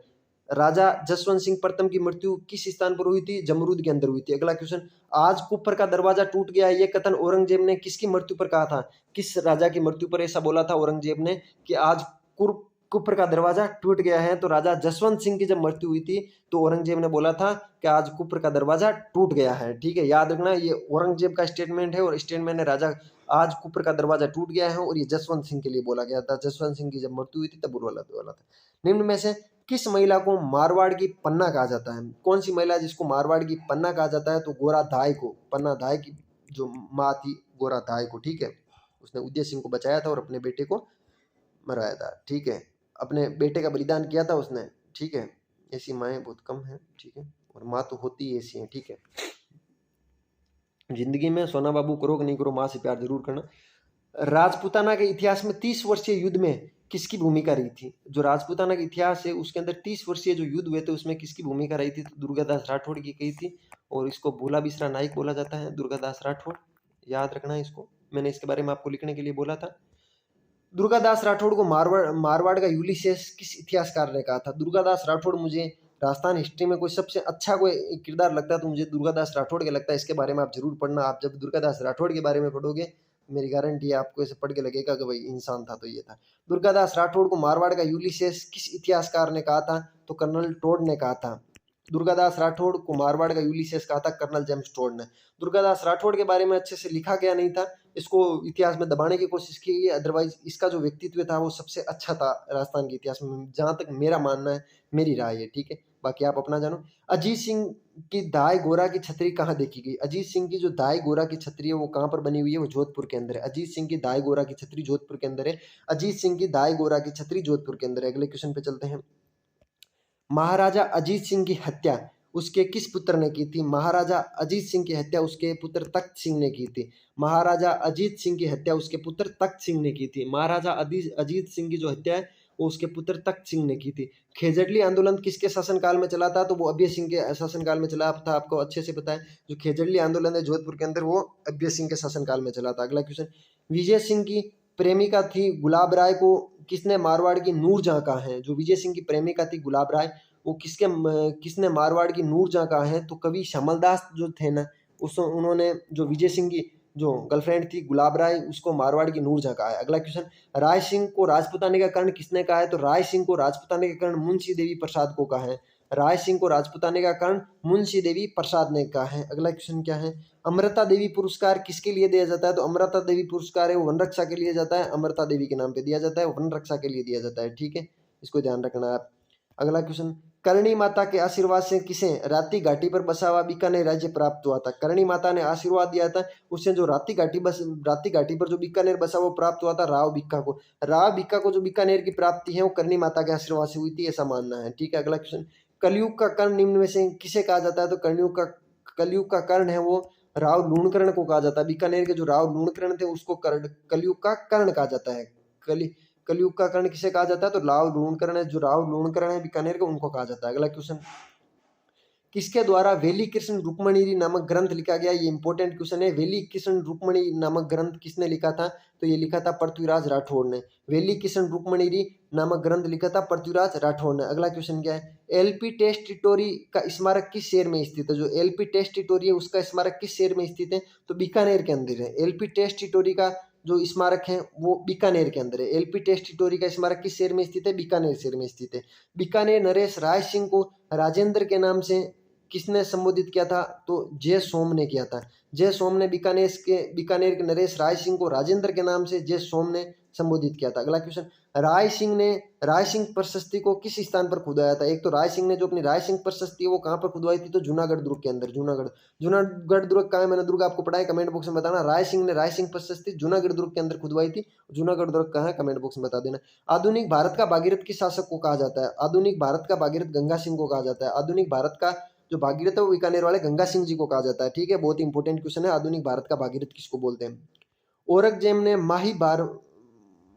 राजा जसवंत सिंह प्रथम की मृत्यु किस स्थान पर हुई थी? जमरूद के अंदर हुई थी। अगला क्वेश्चन, आज कुफर का दरवाजा टूट गया, ये कथन औरंगजेब ने किसकी मृत्यु पर कहा था? किस राजा की मृत्यु पर ऐसा बोला था औरंगजेब ने कि आज कुफर का दरवाजा टूट गया है? तो राजा जसवंत सिंह की जब मृत्यु हुई थी तो औरंगजेब ने बोला था कि आज कुफर का दरवाजा टूट गया है। ठीक है, याद रखना ये औरंगजेब का स्टेटमेंट है और स्टेटमेंट है राजा आज कुफर का दरवाजा टूट गया है, और ये जसवंत सिंह के लिए बोला गया था। जसवंत सिंह की जब मृत्यु हुई थी तब बोला था। निम्न में से किस महिला को मारवाड़ की पन्ना कहा जाता है? कौन सी महिला जिसको मारवाड़ की पन्ना कहा जाता है? तो गोरा धाय को, पन्ना धाय की जो माँ थी गोरा धाय को। ठीक है, उसने उदय सिंह को बचाया था और अपने बेटे को मरवाया था। ठीक है, अपने बेटे का बलिदान किया था उसने। ठीक है, ऐसी माएँ बहुत कम हैं। ठीक है, और माँ तो होती ही ऐसी है। ठीक है, जिंदगी में सोना बाबू करो कि नहीं करो, माँ से प्यार जरूर करना। राजपूताना के इतिहास में 30 वर्षीय युद्ध में किसकी भूमिका रही थी? जो राजपूताना का इतिहास है उसके अंदर 30 वर्षीय जो युद्ध हुए थे उसमें किसकी भूमिका रही थी? तो दुर्गादास राठौड़ की कही थी, और इसको भोला बिसरा नाइक बोला जाता है, दुर्गादास राठौड़। याद रखना है इसको, मैंने इसके बारे में आपको लिखने के लिए बोला था। दुर्गादास राठौड़ को मारवाड़ का यूलिसेस किस इतिहासकार ने कहा था? दुर्गादास राठौड़, मुझे राजस्थान हिस्ट्री में कोई सबसे अच्छा कोई किरदार लगता है तो मुझे दुर्गादास राठौड़ का लगता है। इसके बारे में आप जरूर पढ़ना। आप जब दुर्गादास राठौड़ के बारे में पढ़ोगे मेरी गारंटी है आपको ऐसे पढ़ के लगेगा कि भाई इंसान था तो ये था। दुर्गादास राठौड़ को मारवाड़ का यूलिसेस किस इतिहासकार ने कहा था? तो कर्नल टोड ने कहा था। दुर्गादास राठौड़ को मारवाड़ का यूलिसेस कहा था कर्नल जेम्स टोड ने। दुर्गादास राठौड़ के बारे में अच्छे से लिखा गया नहीं था, इसको इतिहास में दबाने की कोशिश की गई। अदरवाइज इसका जो व्यक्तित्व था वो सबसे अच्छा था राजस्थान के इतिहास में, जहां तक मेरा मानना है, मेरी राय है। ठीक है, बाकी आप अपना जानो। अजीत सिंह की दाई गोरा की छतरी कहाँ देखी गई? अजीत सिंह की जो दाई गोरा की छतरी है वो कहाँ पर बनी हुई है? वो जोधपुर के अंदर है। अजीत सिंह की दाई गोरा की छतरी जोधपुर के अंदर है। अजीत सिंह की दाई गोरा की छतरी जोधपुर के अंदर है। अगले क्वेश्चन पे चलते हैं। महाराजा अजीत सिंह की हत्या उसके किस पुत्र ने की थी? महाराजा अजीत सिंह की हत्या उसके पुत्र तख्त सिंह ने की थी। महाराजा अजीत सिंह की हत्या उसके पुत्र तख्त सिंह ने की थी। महाराजा अजीत सिंह की जो हत्या है वो उसके पुत्र तख्त सिंह ने की थी। खेजड़ली आंदोलन किसके शासनकाल में चला था? तो वो अभय सिंह के शासनकाल में चला था। आपको अच्छे से पता है जो खेजड़ली आंदोलन है जोधपुर के अंदर वो अभय सिंह के शासनकाल में चला था। अगला क्वेश्चन, विजय सिंह की प्रेमिका थी गुलाब राय को किसने मारवाड़ की नूरजहां कहा है? जो विजय सिंह की प्रेमिका थी गुलाब राय वो किसने मारवाड़ की नूरजहां कहा है? तो कवि श्यामल दास जो थे ना उन्होंने जो विजय सिंह की जो गर्लफ्रेंड थी गुलाब राय उसको मारवाड़ की नूरजहां कहा है। अगला क्वेश्चन, राय सिंह को राजपूताने का कर्ण किसने कहा है? तो राय सिंह को राजपूताने का कर्ण मुंशी देवी प्रसाद को कहा है। राय सिंह को राजपूताने का कर्ण मुंशी देवी प्रसाद ने कहा है। अगला क्वेश्चन क्या है? अमृता देवी पुरस्कार किसके लिए दिया जाता है? तो अमृता देवी पुरस्कार है वो वन रक्षा के लिए जाता है, अमृता देवी के नाम पे दिया जाता है, वन रक्षा के लिए दिया जाता है। ठीक है, इसको ध्यान रखना है आप। अगला क्वेश्चन, करणी माता के आशीर्वाद से किसे राती घाटी पर बसा हुआ बीकानेर राज्य प्राप्त हुआ था? करणी माता ने आशीर्वाद दिया था उससे जो राती घाटी पर जो बीकानेर बसा वो प्राप्त हुआ था राव भिक्का को। राव भिक्का को जो बीकानेर की प्राप्ति है वो करणी माता के आशीर्वाद से हुई थी ऐसा मानना है। ठीक है, अगला क्वेश्चन, कलयुग का कर्ण निम्न में से किसे कहा जाता है? तो कलयुग का कर्ण है वो राव लूणकरण को कहा जाता है। बीकानेर के जो राव लूणकरण थे उसको कलयुग का कर्ण कहा जाता है। कलयुग का कर्ण किसे कहा जाता है? तो राव लूणकरण है, जो राव लूणकरण है बीकानेर के उनको कहा जाता है। अगला क्वेश्चन, किसके द्वारा वेली कृष्ण रुक्मणी नामक ग्रंथ लिखा गया? ये इंपॉर्टेंट क्वेश्चन है। वेली कृष्ण रुक्मणी नामक ग्रंथ किसने लिखा था? तो ये लिखा था पृथ्वीराज राठौड़ ने। वेली कृष्ण रुक्मणी नामक ग्रंथ लिखा था पृथ्वीराज राठौड़ ने। अगला क्वेश्चन क्या है? एलपी टेस्ट टिटोरी का स्मारक किस शहर में स्थित है? जो एलपी टेस्ट टिटोरी है उसका स्मारक किस शहर में स्थित है? तो बीकानेर के अंदर है। एलपी टेस्ट टिटोरी का जो स्मारक है वो बीकानेर के अंदर है। एलपी टेस्ट टिटोरी का स्मारक किस शहर में स्थित है? बीकानेर शहर में स्थित है। बीकानेर नरेश राय सिंह को राजेंद्र के नाम से किसने संबोधित किया था? तो जय सोम ने किया था। जय सोम ने बीकानेर के नरेश राय सिंह को राजेंद्र के नाम से जय सोम ने संबोधित किया था। अगला क्वेश्चन, राय सिंह प्रशस्ति को किस स्थान पर खुदवाया था? एक तो राय सिंह ने जो अपनी राय सिंह प्रशस्ति है वो कहाँ पर खुदवाई थी? तो जूनागढ़ दुर्ग के अंदर। जूनागढ़ दुर्ग कहाँ है? मैंने दुर्ग आपको पढ़ा है, कमेंट बॉक्स में बताना। राय सिंह ने राय सिंह प्रशस्ति जूनागढ़ दुर्ग के अंदर खुदवाई थी। जूनागढ़ दुर्ग कहाँ है कमेंट बॉक्स में बता देना। आधुनिक भारत का भागीरथ किस शासक को कहा जाता है? आधुनिक भारत का भागीरथ गंगा सिंह को कहा जाता है। आधुनिक भारत का जो भागीरथ है वो बीकानेर वाले गंगा सिंह जी को कहा जाता है। ठीक है, बहुत इंपॉर्टेंट क्वेश्चन है, आधुनिक भारत का भागीरथ किसको बोलते हैं। औरंगजेब ने माही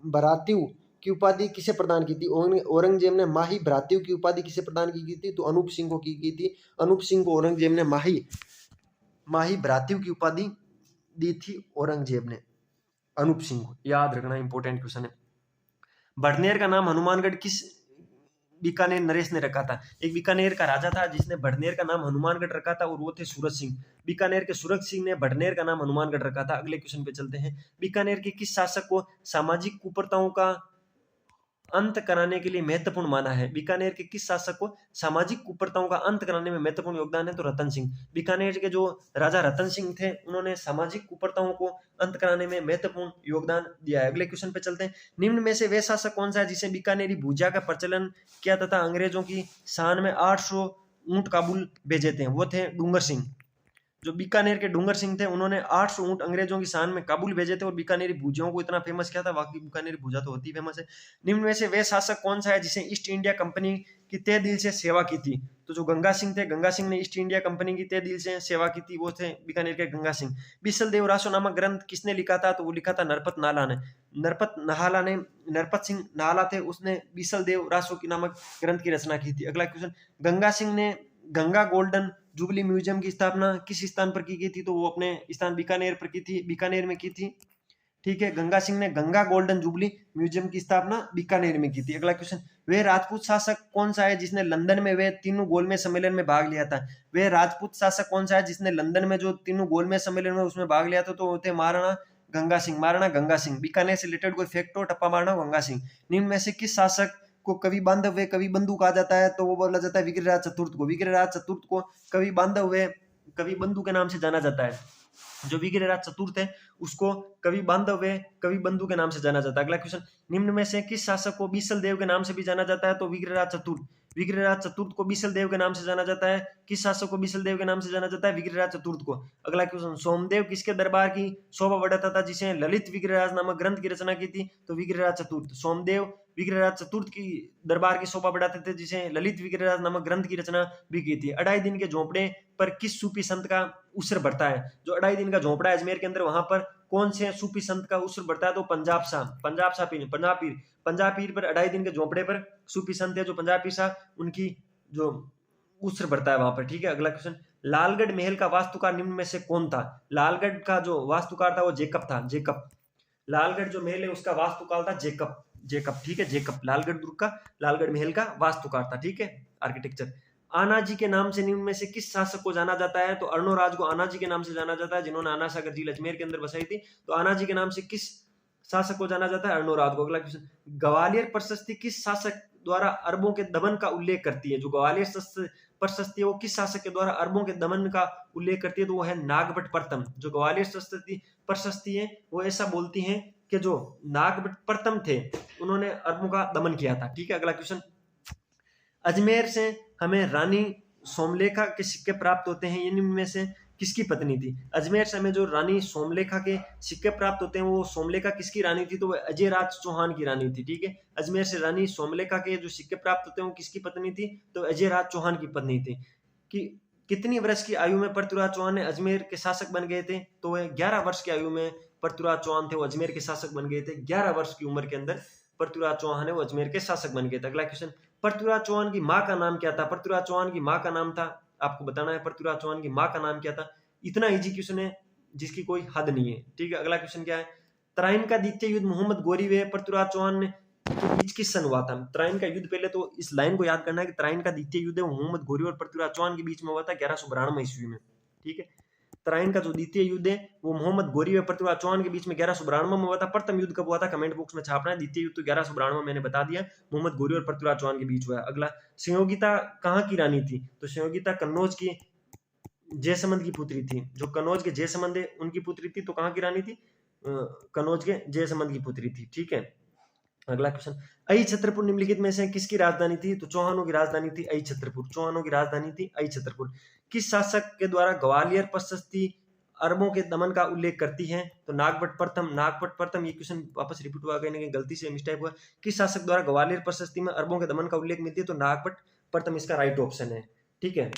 भरातियों की उपाधि किसे प्रदान की थी। औरंगजेब ने माही भ्रातियों की उपाधि किसे प्रदान की थी, तो अनूप सिंह को की थी। अनूप सिंह को औरंगजेब ने माही भ्रातियों की उपाधि दी थी, औरंगजेब ने अनूप सिंह को, याद रखना, इंपॉर्टेंट क्वेश्चन है। भड़नेर का नाम हनुमानगढ़ किस बीकानेर नरेश ने रखा था। एक बीकानेर का राजा था जिसने भड़नेर का नाम हनुमानगढ़ रखा था और वो थे सूरज सिंह। बीकानेर के सूरज सिंह ने भड़नेर का नाम हनुमानगढ़ रखा था। अगले क्वेश्चन पे चलते हैं। बीकानेर के किस शासक को सामाजिक कुप्रथाओं का अंत कराने के लिए महत्वपूर्ण माना है। बीकानेर के किस शासक को सामाजिक कुप्रथाओं का अंत कराने में महत्वपूर्ण योगदान है, तो रतन सिंह। बीकानेर के जो राजा रतन सिंह थे उन्होंने सामाजिक कुप्रथाओं को अंत कराने में महत्वपूर्ण योगदान दिया है। अगले क्वेश्चन पे चलते हैं। निम्न में से वे शासक कौन सा है जिसे बीकानेरी भुजा का प्रचलन किया तथा अंग्रेजों की शान में 800 ऊंट काबुल भेजे थे। वो थे डूंगर सिंह। जो बीकानेर के डूंगर सिंह थे उन्होंने 800 ऊंट अंग्रेजों की शान में काबुल भेजे थे और बीकानेरी भुजाओं को इतना फेमस किया था। बाकी बीकानेरी भुजा तो होती फेमस है। निम्न में से वे शासक कौन सा है जिसे ईस्ट इंडिया कंपनी की तहे दिल से सेवा की थी, तो जो गंगा सिंह थे, गंगा सिंह ने ईस्ट इंडिया कंपनी की तहे दिल से सेवा की थी, वो थे बीकानेर के गंगा सिंह। बिसल देव रासो नामक ग्रंथ किसने लिखा था, तो वो लिखा था नरपत नाला ने। नरपत सिंह नाला थे, उसने बिसल देव रासो की नामक ग्रंथ की रचना की थी। अगला क्वेश्चन। गंगा सिंह ने गंगा गोल्डन जुबली म्यूजियम की स्थापना किस स्थान पर की गई थी, तो वो अपने स्थान बीकानेर पर की थी, बीकानेर में की थी। ठीक है, गंगा सिंह ने गंगा गोल्डन जुबली म्यूजियम की स्थापना बीकानेर में की थी। अगला क्वेश्चन। वह राजपूत शासक कौन सा है जिसने लंदन में वे तीनों गोलमेज सम्मेलन में भाग लिया था। वह राजपूत शासक कौन सा है जिसने लंदन में जो तीनों गोलमेज सम्मेलन में उसमें भाग लिया था, तो वो थे महाराणा गंगा सिंह। महाराणा गंगा सिंह। बीकानेर से रिलेटेड कोई फैक्ट हो, टप्पा मारना गंगा सिंह। निम्न में से किस शासक को कवि बांधव व कवि बंधु कहा जाता है, तो वो बोला जाता है विग्रहराज चतुर्थ को। विग्रहराज चतुर्थ को कवि बांधव व कवि बंधु के नाम से जाना जाता है। जो विग्रहराज चतुर्थ है उसको कवि बांधव व कवि बंधु के नाम से जाना जाता है। अगला क्वेश्चन। निम्न में से किस शासक को बीसल देव के नाम से भी जाना जाता है, तो विग्रहराज चतुर्थ। विग्रहराज चतुर्थ को बीसल देव के नाम से जाना जाता है। किस शासक को बीसल देव के नाम से जाना जाता है, विग्रहराज चतुर्थ को। अगला क्वेश्चन। सोमदेव किसके दरबार की शोभा बढ़ाता था जिसे ललित विग्रहराज नामक ग्रंथ की रचना की थी, तो विग्रहराज चतुर्थ। सोमदेव विग्रहराज चतुर्थ की दरबार की शोभा बढ़ाते थे जिसे ललित विग्रहराज नामक ग्रंथ की रचना भी की थी। अढ़ाई दिन के झोंपड़े पर किस सूफी संत का उसर बढ़ता है। जो अढ़ाई दिन का झोंपड़ा है अजमेर के अंदर, वहां पर कौन से सूफी संत का उसर बढ़ता है, तो पंजाब पीर पर अढ़ाई दिन के झोंपड़े पर सूफी संत है जो पंजाब पीर साहब, उनकी जो उसर बढ़ता है वहां पर। ठीक है, अगला क्वेश्चन। लालगढ़ महल का वास्तुकार निम्न में से कौन था। लालगढ़ का जो वास्तुकार था वो जेकब था। जेकब। लालगढ़ जो महल है उसका वास्तुकार था जेकब। ठीक है, जेकब। लालगढ़ दुर्ग का, लालगढ़ महल का वास्तुकार था। ठीक है, आर्किटेक्चर। आना जी के नाम से निम्न में से किस शासक को जाना जाता है, तो अर्णोराज को आना जी के नाम से जाना जाता है, जिन्होंने आना सागर झील अजमेर के अंदर बसाई थी। तो आना जी के नाम से किस शासक को जाना जाता है, अर्णोराज को। अगला क्वेश्चन। ग्वालियर प्रशस्ति किस शासक द्वारा अरबों के दमन का उल्लेख करती है। जो ग्वालियर प्रशस्ति है वो किस शासक के द्वारा अरबों के दमन का उल्लेख करती है, तो वो है नागभट्ट प्रथम। जो ग्वालियर प्रशस्ति है वो ऐसा बोलती है कि जो नागभट्ट प्रथम थे उन्होंने अरबों का दमन किया था। ठीक है, अगला क्वेश्चन। अजमेर से हमें रानी सोमलेखा के सिक्के प्राप्त होते हैं, ये निम्न में से किसकी पत्नी थी। अजमेर से हमें जो रानी सोमलेखा के सिक्के प्राप्त होते हैं वो सोमलेखा किसकी रानी थी, तो वह अजय राज चौहान की रानी थी। ठीक है, अजमेर से रानी सोमलेखा के जो सिक्के प्राप्त होते हैं वो किसकी पत्नी थी, तो अजय राज चौहान की पत्नी थी। कि कितनी वर्ष की आयु में पृथ्वीराज चौहान ने अजमेर के शासक बन गए थे, तो वह 11 वर्ष की आयु में पृथ्वीराज चौहान थे वो अजमेर के शासक बन गए थे। 11 वर्ष की उम्र के अंदर पृथ्वीराज चौहान है वो अजमेर के शासक बन गए थे। अगला क्वेश्चन। पृथ्वीराज चौहान की माँ का नाम क्या था। पृथ्वीराज चौहान की माँ का नाम था, आपको बताना है पृथ्वीराज चौहान की माँ का नाम क्या था। इतना इजी क्वेश्चन है जिसकी कोई हद नहीं है। ठीक है, अगला क्वेश्चन क्या है। तराइन का द्वितीय युद्ध मोहम्मद गोरी व पृथ्वीराज चौहान ने के बीच किस सन हुआ था। तराइन का युद्ध, पहले तो इस लाइन को याद करना है कि तराइन का द्वितीय युद्ध है मोहम्मद गोरी और पृथ्वीराज चौहान के बीच में हुआ था 1192 ईस्वी में। ठीक है, तराइन का जो द्वितीय युद्ध है वो मोहम्मद गोरी व पृथ्वीराज चौहान के बीच में 1192 में हुआ था। प्रथम युद्ध कब हुआ था कमेंट बॉक्स में छापना है। द्वितीय युद्ध तो 1192 मैंने बता दिया, मोहम्मद गोरी और पृथ्वीराज चौहान के बीच हुआ है। अगला। संयोगिता कहाँ की रानी थी, तो संयोगिता कन्नौज की जयसमंद की पुत्री थी। जो कन्नौज के जयसमंद है उनकी पुत्री थी, तो कहाँ की रानी थी, कन्नौज के जयसमंद की पुत्री थी। ठीक है, अगला क्वेश्चन। अई छत्रपुर निम्नलिखित में से किसकी राजधानी थी, तो चौहानों की राजधानी थी अई छत्रपुर। चौहानों की राजधानी थी अई छत्रपुर। किस शासक के द्वारा ग्वालियर प्रशस्ति अरबों के दमन का उल्लेख करती है, तो नागभट्ट प्रथम। ये क्वेश्चन वापस रिपीट हुआ, कहीं ना कहीं गलती से मिस्टेक हुआ। किस शासक द्वारा ग्वालियर प्रशस्ति में अरबों के दमन का उल्लेख मिलती है, तो नागभट्ट प्रथम इसका राइट ऑप्शन है। ठीक है,